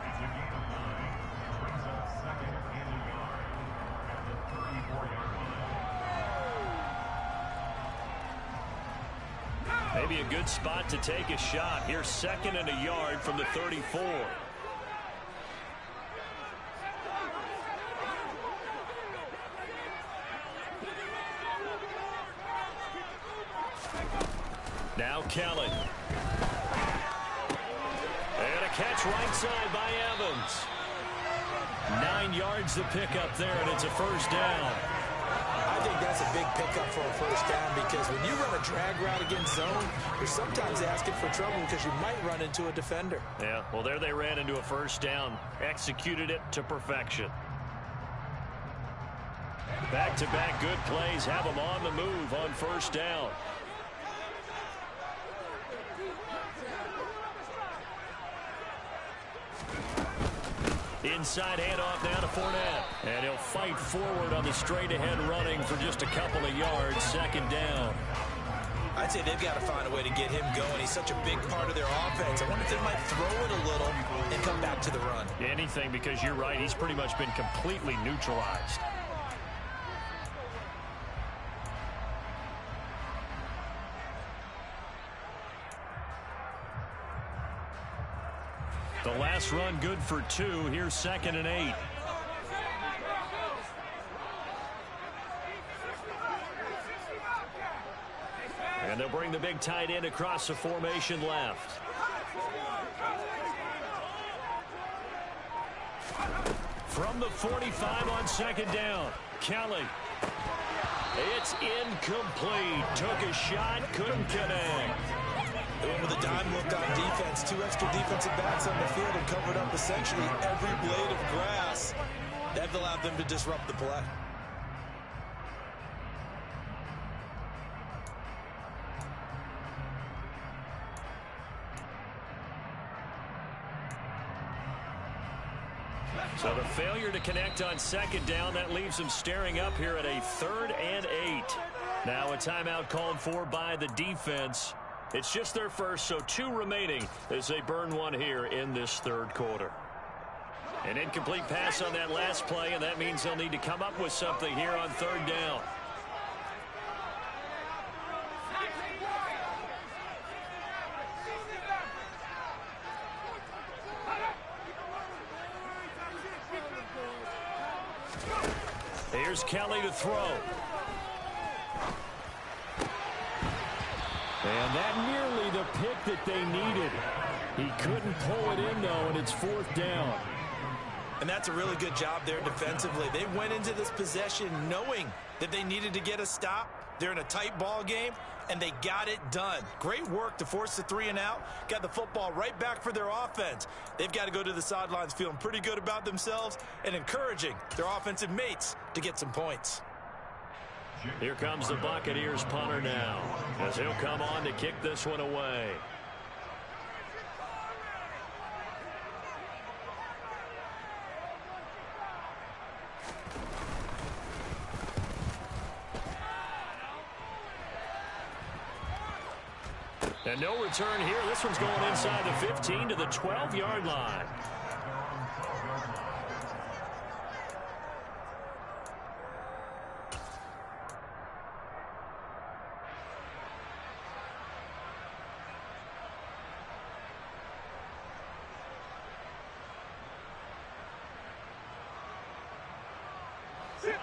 Maybe a good spot to take a shot. Here's 2nd and a yard from the 34. Now Kelly. And a catch right side by Evans. 9 yards to pick up there, and it's a first down. I think that's a big pickup for a first down, because when you run a drag route against zone, you're sometimes asking for trouble because you might run into a defender. Yeah, well, there they ran into a first down. Executed it to perfection. Back-to-back good plays have them on the move on first down. Inside handoff now to Fournette. And he'll fight forward on the straight-ahead running for just a couple of yards. 2nd down. I'd say they've got to find a way to get him going. He's such a big part of their offense. I wonder if they might throw it a little and come back to the run. Anything, because you're right. He's pretty much been completely neutralized. The last run good for 2. Here's 2nd and 8. And they'll bring the big tight end across the formation left. From the 45 on 2nd down, Kelly. It's incomplete. Took a shot, couldn't connect. They went with a dime look on defense. 2 extra defensive backs on the field and covered up essentially every blade of grass. That allowed them to disrupt the play. So the failure to connect on 2nd down, that leaves them staring up here at a 3rd and 8. Now a timeout called for by the defense. It's just their first, so 2 remaining as they burn 1 here in this 3rd quarter. An incomplete pass on that last play, and that means they'll need to come up with something here on 3rd down. Here's Kelly to throw. And that nearly the pick that they needed. He couldn't pull it in, though, and it's 4th down. And that's a really good job there defensively. They went into this possession knowing that they needed to get a stop. They're in a tight ball game, and they got it done. Great work to force the 3 and out. Got the football right back for their offense. They've got to go to the sidelines feeling pretty good about themselves and encouraging their offensive mates to get some points. Here comes the Buccaneers punter now, as he'll come on to kick this one away. And no return here. This one's going inside the 15 to the 12-yard line.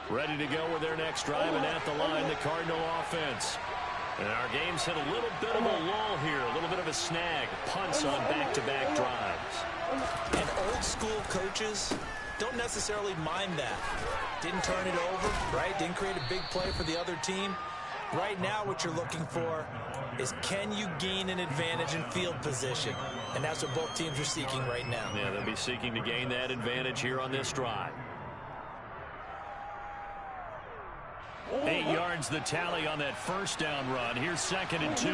Ready to go with their next drive, and at the line, the Cardinal offense. And our game's hit a little bit of a lull here, a little bit of a snag. Punts on back-to-back drives. And old-school coaches don't necessarily mind that. Didn't turn it over, right? Didn't create a big play for the other team. Right now, what you're looking for is, can you gain an advantage in field position? And that's what both teams are seeking right now. Yeah, they'll be seeking to gain that advantage here on this drive. 8 yards the tally on that first down run. Here's 2nd and 2.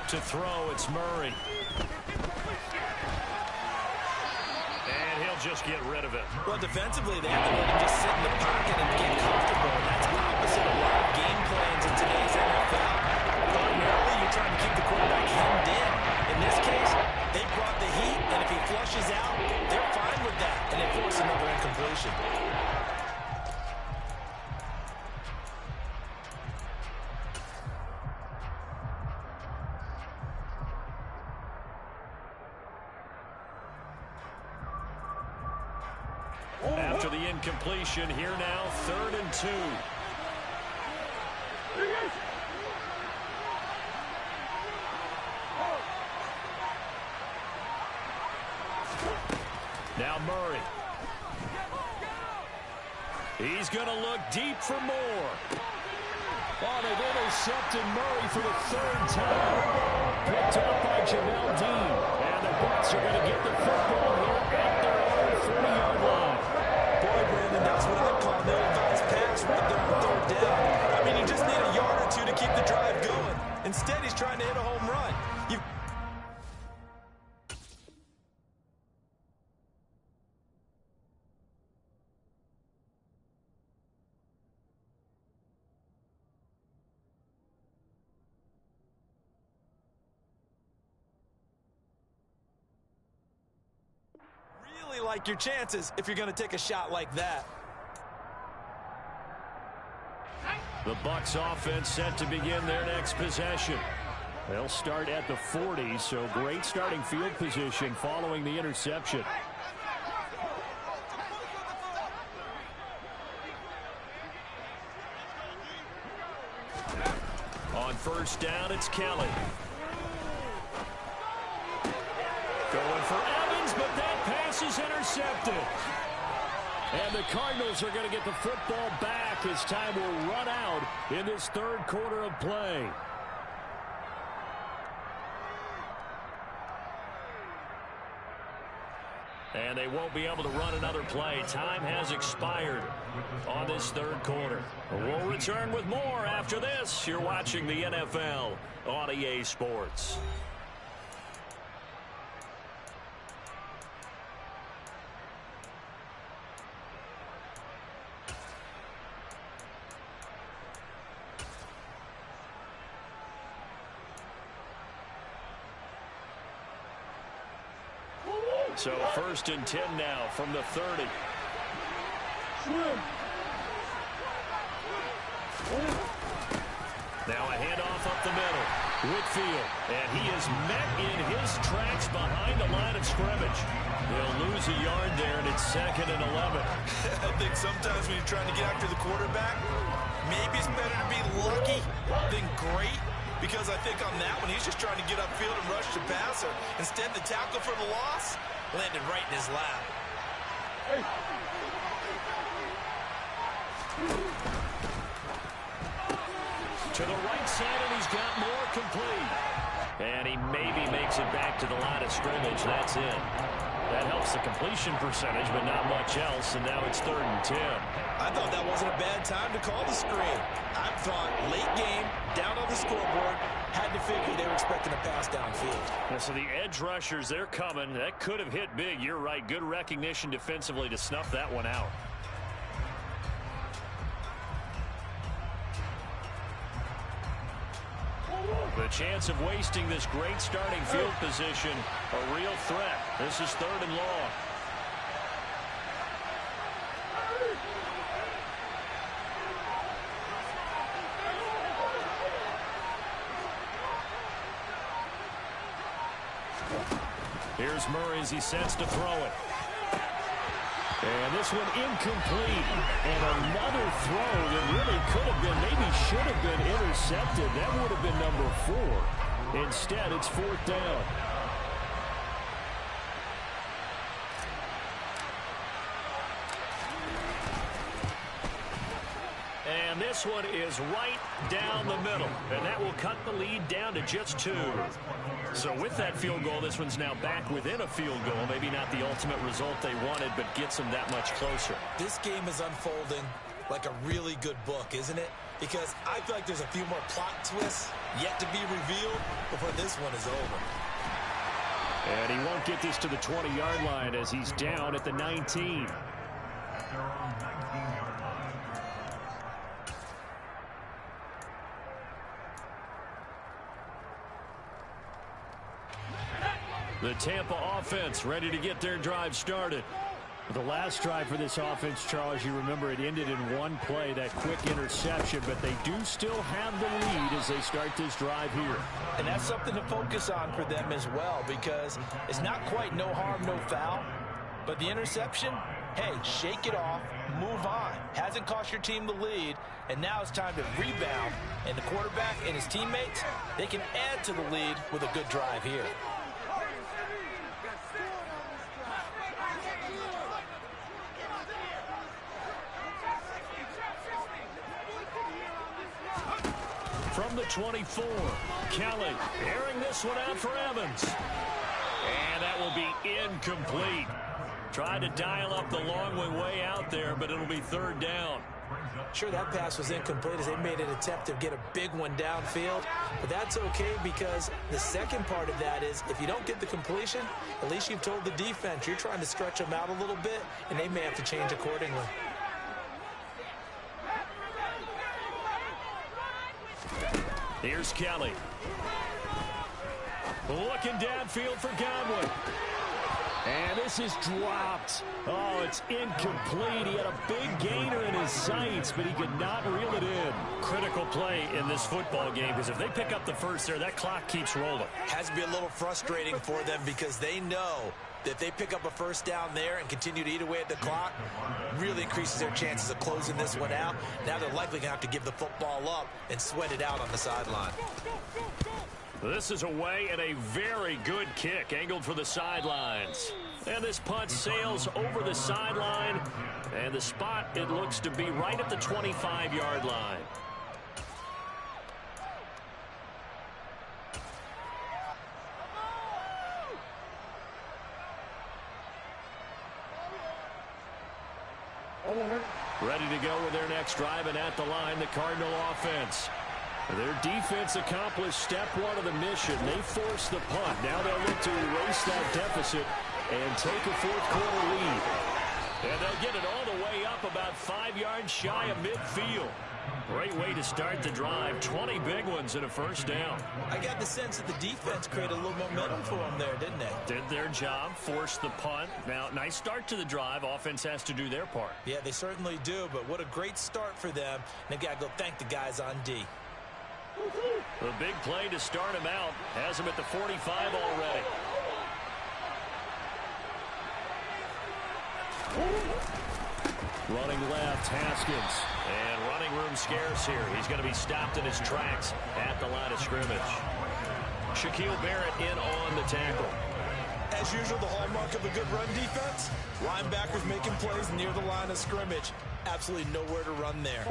To throw, it's Murray. And he'll just get rid of it. Well, defensively, they have to let him just sit in the pocket and get comfortable. And that's opposite of a lot of game plans in today's NFL. Ordinarily, you're trying to keep the quarterback hemmed in. In this case, they brought the heat, and if he flushes out, they're fine with that, and they force another incompletion. After the incompletion, here now, 3rd and 2. Now Murray. He's going to look deep for more. Oh, they've intercepted Murray for the 3rd time. Picked up by Jamel Dean. And the Bucs are going to get the football here at their own 40-yard line. Boy, Brandon, that's what I call no advanced pass right there on 3rd down. I mean, you just need a yard or two to keep the drive going. Instead, he's trying to hit a home run. Like your chances if you're going to take a shot like that. The Bucs offense set to begin their next possession. They'll start at the 40, so great starting field position following the interception. On 1st down, it's Kelly. Going for Evans, but that pass is intercepted. And the Cardinals are going to get the football back as time will run out in this 3rd quarter of play. And they won't be able to run another play. Time has expired on this 3rd quarter. We'll return with more after this. You're watching the NFL on EA Sports. So 1st and 10 now from the 30. Now a handoff up the middle. Whitfield, and he is met in his tracks behind the line of scrimmage. They'll lose a yard there, and it's 2nd and 11. I think sometimes when you're trying to get after the quarterback, maybe it's better to be lucky than great. Because I think on that one, he's just trying to get upfield and rush the passer. Instead, the tackle for the loss landed right in his lap. To the right side, and he's got more complete. And he maybe makes it back to the line of scrimmage. That's it. That helps the completion percentage, but not much else, and now it's 3rd and 10. I thought that wasn't a bad time to call the screen. I thought late game, down on the scoreboard, had to figure they were expecting a pass downfield. Yeah, so the edge rushers, they're coming. That could have hit big. You're right. Good recognition defensively to snuff that one out. The chance of wasting this great starting field position, a real threat. This is 3rd and long. Here's Murray as he sets to throw it. And this one incomplete. And another throw that really could have been, maybe should have been intercepted. That would have been number 4. Instead, it's 4th down. And this one is right down the middle. And that will cut the lead down to just 2. So with that field goal, this one's now back within a field goal. Maybe not the ultimate result they wanted, but gets them that much closer. This game is unfolding like a really good book, isn't it? Because I feel like there's a few more plot twists yet to be revealed before this one is over. And he won't get this to the 20-yard line as he's down at the 19. The Tampa offense ready to get their drive started. The last drive for this offense, Charles, you remember it ended in one play, that quick interception, but they do still have the lead as they start this drive here. And that's something to focus on for them as well, because it's not quite no harm, no foul, but the interception, hey, shake it off, move on. Hasn't cost your team the lead, and now it's time to rebound, and the quarterback and his teammates, they can add to the lead with a good drive here. From the 24, Kelly airing this one out for Evans. And that will be incomplete. Tried to dial up the long way out there, but it'll be 3rd down. Sure, that pass was incomplete as they made an attempt to get a big one downfield, but that's okay because the second part of that is if you don't get the completion, at least you've told the defense you're trying to stretch them out a little bit, and they may have to change accordingly. Here's Kelly. Looking downfield for Godwin. And this is dropped. Oh, it's incomplete. He had a big gainer in his sights, but he could not reel it in. Critical play in this football game, because if they pick up the first there, that clock keeps rolling. Has to be a little frustrating for them because they know that if they pick up a first down there and continue to eat away at the clock, really increases their chances of closing this one out. Now they're likely going to have to give the football up and sweat it out on the sideline. This is away and a very good kick, angled for the sidelines. And this punt sails over the sideline. And the spot, it looks to be right at the 25-yard line. Ready to go with their next drive, and at the line, the Cardinal offense. Their defense accomplished step 1 of the mission. They forced the punt. Now they'll look to erase that deficit and take a 4th quarter lead. And they'll get it all the way up about 5 yards shy of midfield. Great way to start the drive. 20 big ones and a first down. I got the sense that the defense created a little momentum for them there, didn't they? Did their job, forced the punt. Now, nice start to the drive. Offense has to do their part. Yeah, they certainly do, but what a great start for them. And they got to go thank the guys on D. The big play to start him out has him at the 45 already. Running left, Haskins. And running room scarce here. He's going to be stopped in his tracks at the line of scrimmage. Shaquille Barrett in on the tackle. As usual, the hallmark of a good run defense, linebackers making plays near the line of scrimmage. Absolutely nowhere to run there.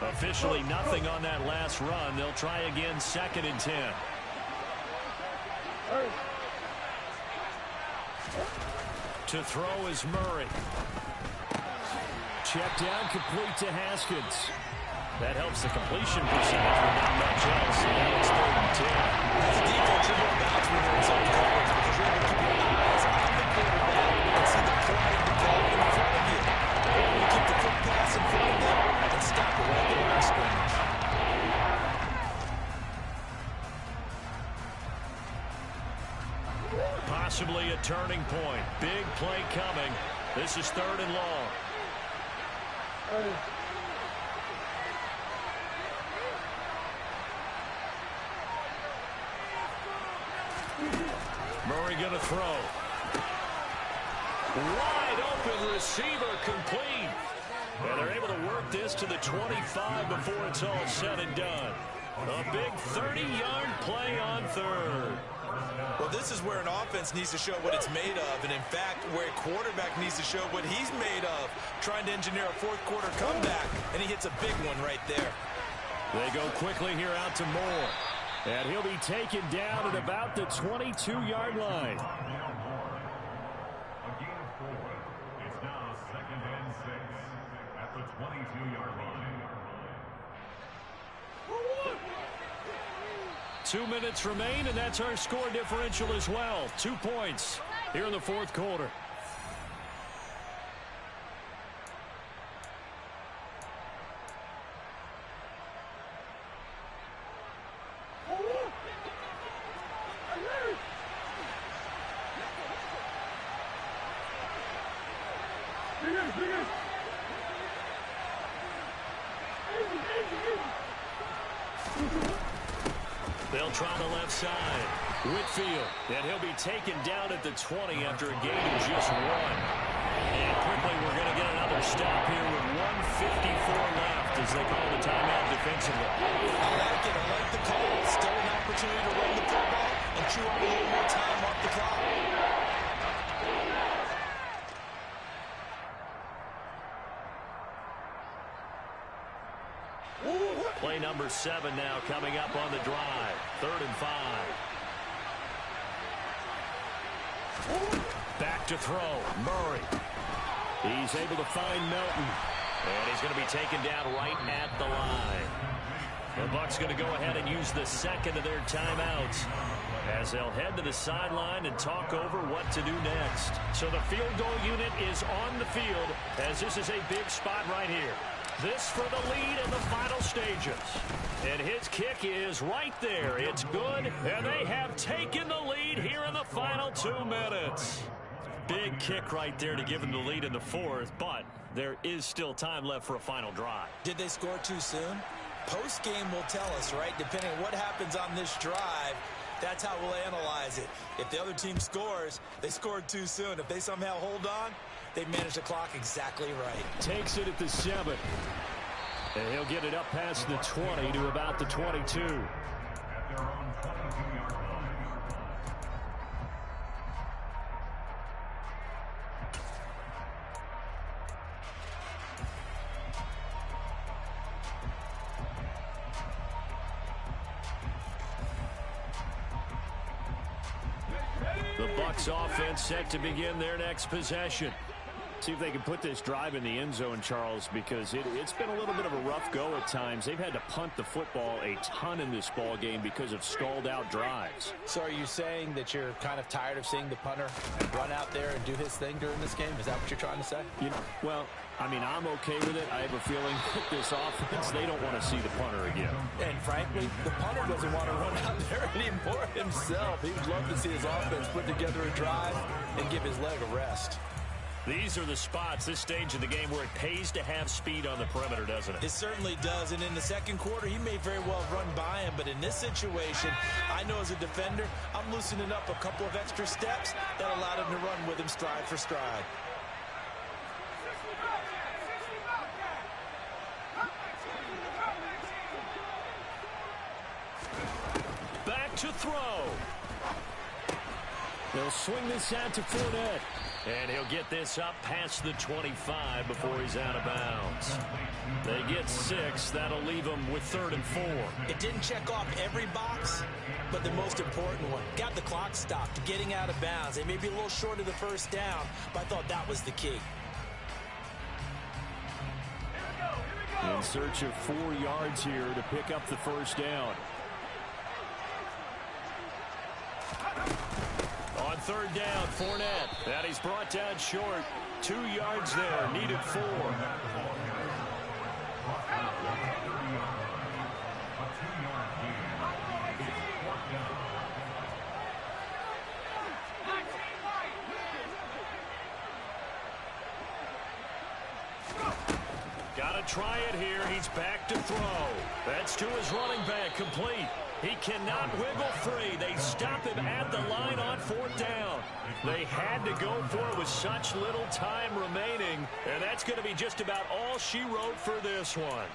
Officially nothing on that last run. They'll try again, 2nd and 10. To throw is Murray. Check down, complete to Haskins. That helps the completion percentage, but not much else. And now it's 3rd and 10. As a defense, you're going to bounce when you're in zone coverage because you're able to keep your eyes on the quarterback and see the play develop in front of you. You're able to keep the quick pass in front of them and stop it right there in scrimmage. Possibly a turning point. Big play coming. This is 3rd and long. Murray going to throw. Wide open receiver complete. And they're able to work this to the 25 before it's all said and done. A big 30-yard play on 3rd. Well, this is where an offense needs to show what it's made of, and in fact, where a quarterback needs to show what he's made of, trying to engineer a 4th quarter comeback, and he hits a big one right there. They go quickly here out to Moore, and he'll be taken down at about the 22-yard line. Again forward. It's now 2nd and 6 at the 22-yard line. 2 minutes remain, and that's our score differential as well. 2 points here in the 4th quarter. They'll try the left side. Whitfield, and he'll be taken down at the 20 after a gain of just 1. And quickly we're going to get another stop here with 1:54 left as they call the timeout defensively. I like it. I like the call. Still an opportunity to run the football and chew up a little more time off the clock. Play number 7 now coming up on the drive. 3rd and 5. Back to throw. Murray. He's able to find Melton. And he's going to be taken down right at the line. The Bucs going to go ahead and use the 2nd of their timeouts as they'll head to the sideline and talk over what to do next. So the field goal unit is on the field as this is a big spot right here. This for the lead in the final stages. And his kick is right there. It's good, and they have taken the lead here in the final 2 minutes. Big kick right there to give them the lead in the 4th, but there is still time left for a final drive. Did they score too soon? Post-game will tell us, right? Depending on what happens on this drive, that's how we'll analyze it. If the other team scores, they scored too soon. If they somehow hold on, they managed the clock exactly right. Takes it at the 7. And he'll get it up past the 20 to about the 22. At their own 22-yard line. The Bucs offense set to begin their next possession. See if they can put this drive in the end zone, Charles, because it's been a little bit of a rough go at times. They've had to punt the football a ton in this ball game because of stalled-out drives. So are you saying that you're kind of tired of seeing the punter run out there and do his thing during this game? Is that what you're trying to say? You know, well, I mean, I'm okay with it. I have a feeling that this offense, they don't want to see the punter again. And frankly, the punter doesn't want to run out there anymore himself. He would love to see his offense put together a drive and give his leg a rest. These are the spots, this stage of the game, where it pays to have speed on the perimeter, doesn't it? It certainly does, and in the 2nd quarter, he may very well run by him, but in this situation, I know as a defender, I'm loosening up a couple of extra steps that allowed him to run with him stride for stride. Back to throw. They'll swing this out to Fournette. And he'll get this up past the 25 before he's out of bounds. They get 6. That'll leave him with 3rd and 4. It didn't check off every box, but the most important one. Got the clock stopped, getting out of bounds. They may be a little short of the first down, but I thought that was the key. In search of 4 yards here to pick up the first down. On 3rd down, Fournette. And he's brought down short. 2 yards there, needed 4. Got to try it here. He's back to throw. That's to his running back, complete. He cannot wiggle free. They stop him at the line on 4th down. They had to go for it with such little time remaining, and that's going to be just about all she wrote for this one.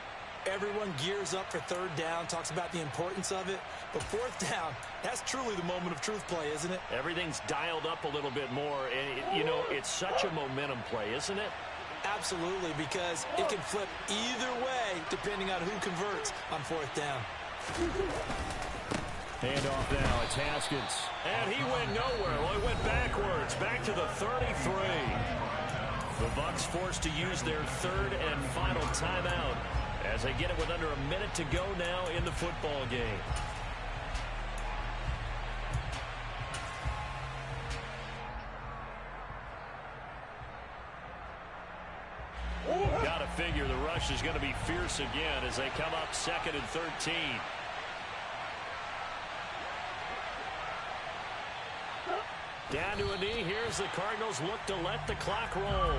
Everyone gears up for 3rd down, talks about the importance of it, but 4th down, that's truly the moment of truth play, isn't it? Everything's dialed up a little bit more, and, you know, it's such a momentum play, isn't it? Absolutely, because it can flip either way depending on who converts on 4th down. Handoff now, it's Haskins. And he went nowhere. Well, he went backwards, back to the 33. The Bucs forced to use their 3rd and final timeout as they get it with under a minute to go now in the football game. Got to figure the rush is going to be fierce again as they come up 2nd and 13. Down to a knee. Here's the Cardinals look to let the clock roll.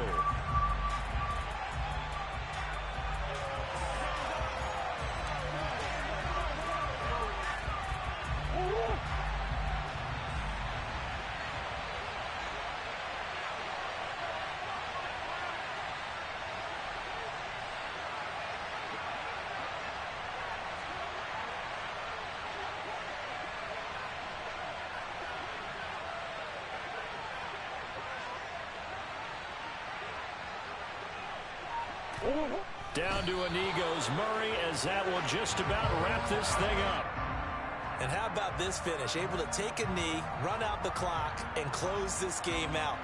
Down to a knee goes Murray as that will just about wrap this thing up. And how about this finish? Able to take a knee, run out the clock, and close this game out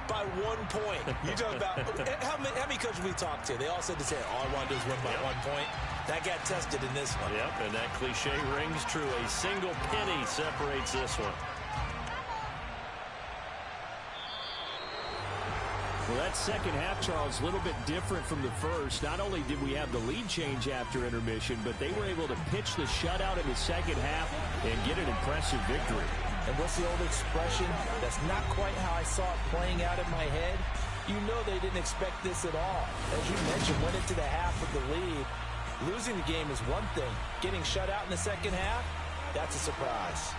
by 1 point. You talk about how many coaches we talked to? They all said the same. All I want to do is win by 1 point. That got tested in this one. Yep, and that cliche rings true. A single penny separates this one. Well, that second half, Charles, a little bit different from the first. Not only did we have the lead change after intermission, but they were able to pitch the shutout in the second half and get an impressive victory. And what's the old expression? That's not quite how I saw it playing out in my head. You know they didn't expect this at all. As you mentioned, went into the half with the lead. Losing the game is one thing. Getting shut out in the second half, that's a surprise.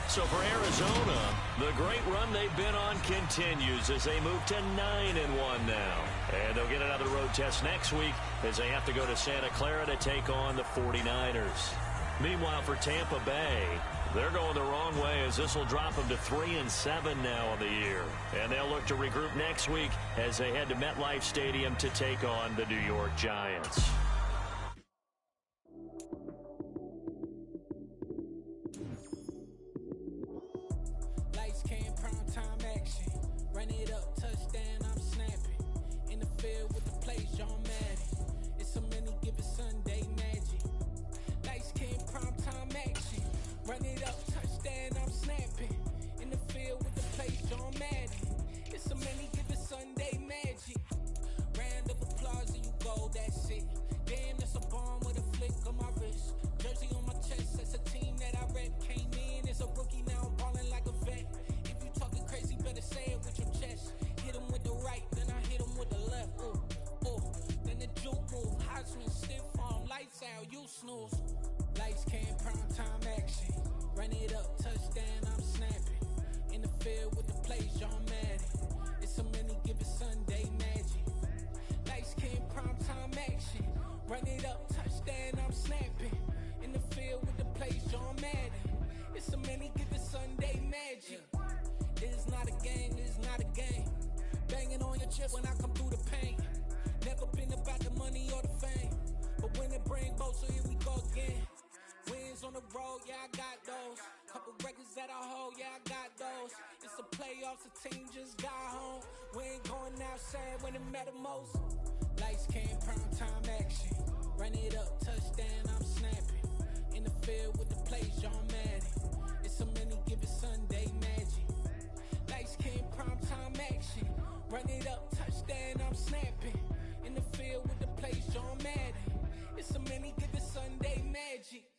So for Arizona, the great run they've been on continues as they move to 9-1 now. And they'll get another road test next week as they have to go to Santa Clara to take on the 49ers. Meanwhile, for Tampa Bay, they're going the wrong way as this will drop them to 3-7 now on the year. And they'll look to regroup next week as they head to MetLife Stadium to take on the New York Giants. Lights, cam, prime time action. Run it up, touchdown, I'm snapping. In the field with the plays, John Madden. It's a many given Sunday magic. Lights, cam, prime time action. Run it up, touchdown, I'm snapping. In the field with the plays, John Madden. It's a many given Sunday magic. It's not a game, it's not a game. Banging on your chest when I come through the pain. Never been about the money or the fame, but when it bring both, so here we go again. Wins on the road, yeah, I got those. Couple records that I hold, yeah, I got those. It's the playoffs, the team just got home. We ain't going outside when it matter most. Lights came, prime time action. Run it up, touchdown, I'm snapping. In the field with the plays, John Madden. It's a many given Sunday magic. Lights came, prime time action. Run it up, touchdown, I'm snapping. In the field with the plays, John Madden. It's a many given Sunday magic.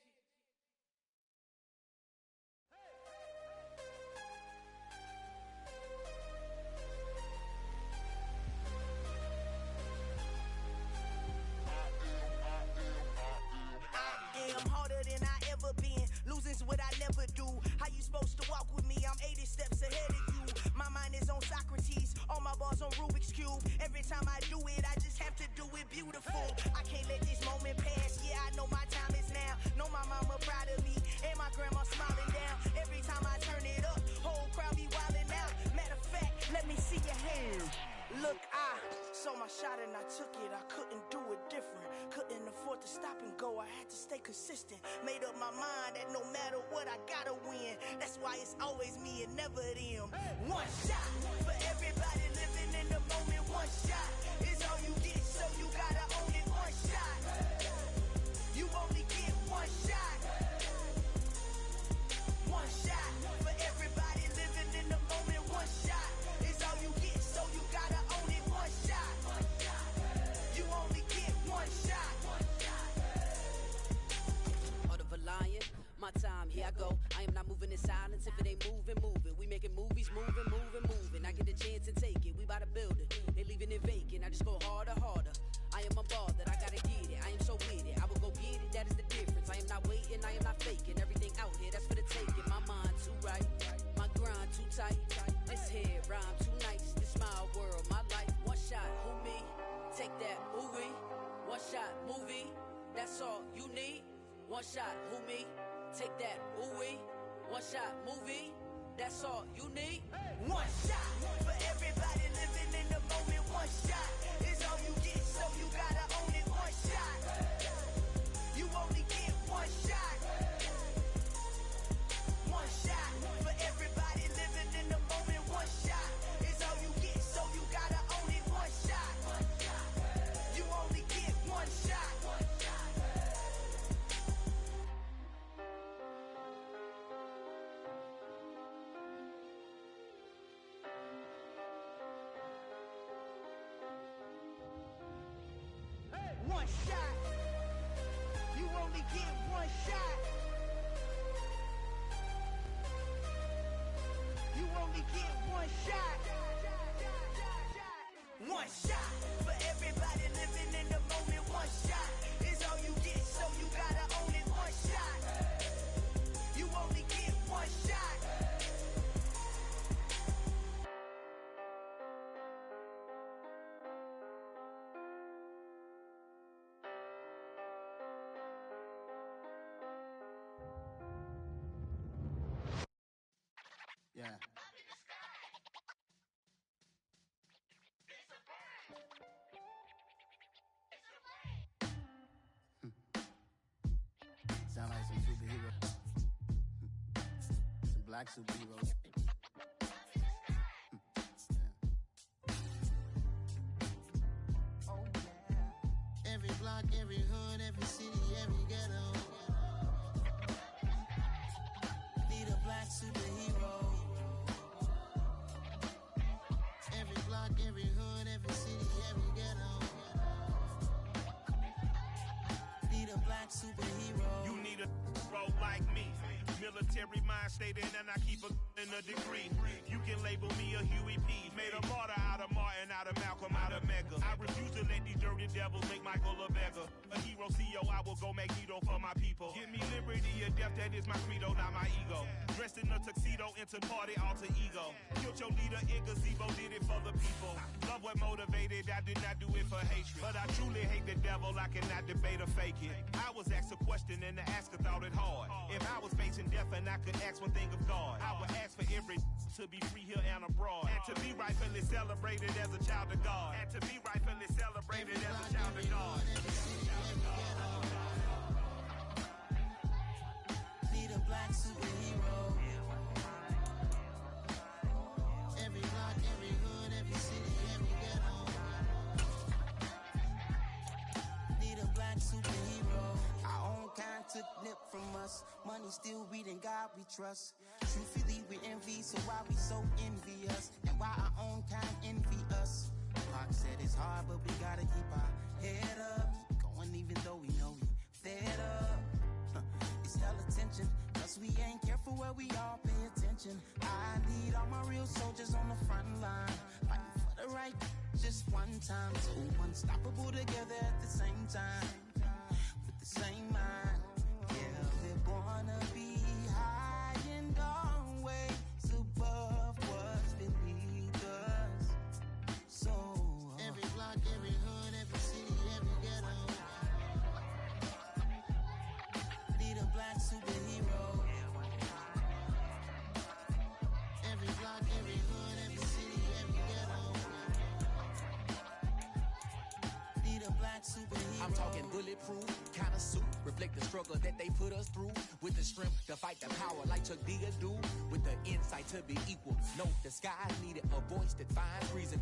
I'm harder than I ever been. Losing's what I never do. How you supposed to walk with me? I'm 80 steps ahead of you. My mind is on Socrates. All my bars on Rubik's Cube. Every time I do it, I just have to do it beautiful. I can't let this moment pass. Yeah, I know my time is now. Know my mama proud of me. And my grandma smiling down. Every time I turn it up, whole crowd be wilding out. Matter of fact, let me see your hands. Look, I saw my shot and I took it. I couldn't do it different. Couldn't afford to stop and go. I had to stay consistent. Made up my mind that no matter what, I gotta win. That's why it's always me and never them. One shot for everybody living in the moment. One shot is all you get, so you gotta own it. One shot. You only get one shot. One shot for everybody living in the moment. One shot is all you get, so you gotta own it. One shot. You only get one shot. Heart of a lion, my time, here I go. I am not moving in silence. If it ain't moving, moving. We making movies, moving, moving, moving. I get a chance to take it. We bout to build it. They leaving it vacant. I just go harder, harder. I am a ball that I gotta get it. I am so with it. I will go get it. That is the difference. I am not waiting. I am not faking. Everything out here, that's for the taking. My mind too right. My grind too tight. This head rhyme too nice. This my world, my life. One shot, who me? Take that, ooh wee. One shot, movie. That's all you need. One shot, who me? Take that, ooh wee. One shot, movie. That's all you need. One shot for everybody living in the moment. One shot is all you get, so you gotta own it. One shot. You only get one shot. One shot for everybody living in the moment. One shot is all you get, so you gotta own it. One shot. You only get one shot. One shot. You only get one shot. You only get one shot. One shot for everybody living in the moment. One shot is all you get, so you gotta own it. One shot. You only get one shot. Yeah. Sound like some superheroes. Some black superheroes. Oh yeah. Every block, every hood, every city, every ghetto. Need a black superhero. Every block, every hood, every city, every ghetto. Need a black superhero. You need a role like me. Military mind stated, and I keep in a degree. You can label me a Huey P. Made a martyr out of Martin, out of Malcolm, out of Mega. I refuse to let these dirty devils make Michael a beggar. A hero CEO, I will go Magneto for my people. Give me liberty or death, that is my credo, not my ego. Dressed in a tuxedo, into party, alter ego. Killed your leader, in gazebo, did it for the people. Love what motivated, I did not do it for hatred. But I truly hate the devil, I cannot debate or fake it. I was asked a question and the asker thought it hard. If I was facing death and I could ask one thing of God, I would ask for every to be free here and abroad, and to be rightfully celebrated as a child of God, and to be rightfully celebrated as a child of God. Need a black superhero. Every block, every hood, every city, every ghetto. Need a black superhero. Our own kind took nip from us. Money still reading God we trust. Truthfully we envy, so why we so envious? And why our own kind envy us? Pac said it's hard, but we gotta keep our head up. Going even though we know we fed up. It's hell attention, cause we ain't careful where we all pay attention. I need all my real soldiers on the front line, fighting for the right just one time. So unstoppable together at the same time, with the same mind. Yeah, we're gonna be high and always above what's beneath us. So every block, every hood, every city, every ghetto. Need a black superhero. Every block, every hood, every city, every ghetto. Need a black superhero. I'm talking bulletproof kind of suit, reflect the struggle that they put us through, with the strength to fight the power like Chuck D do, with the insight to be equal. Note the skies needed a voice that finds reason.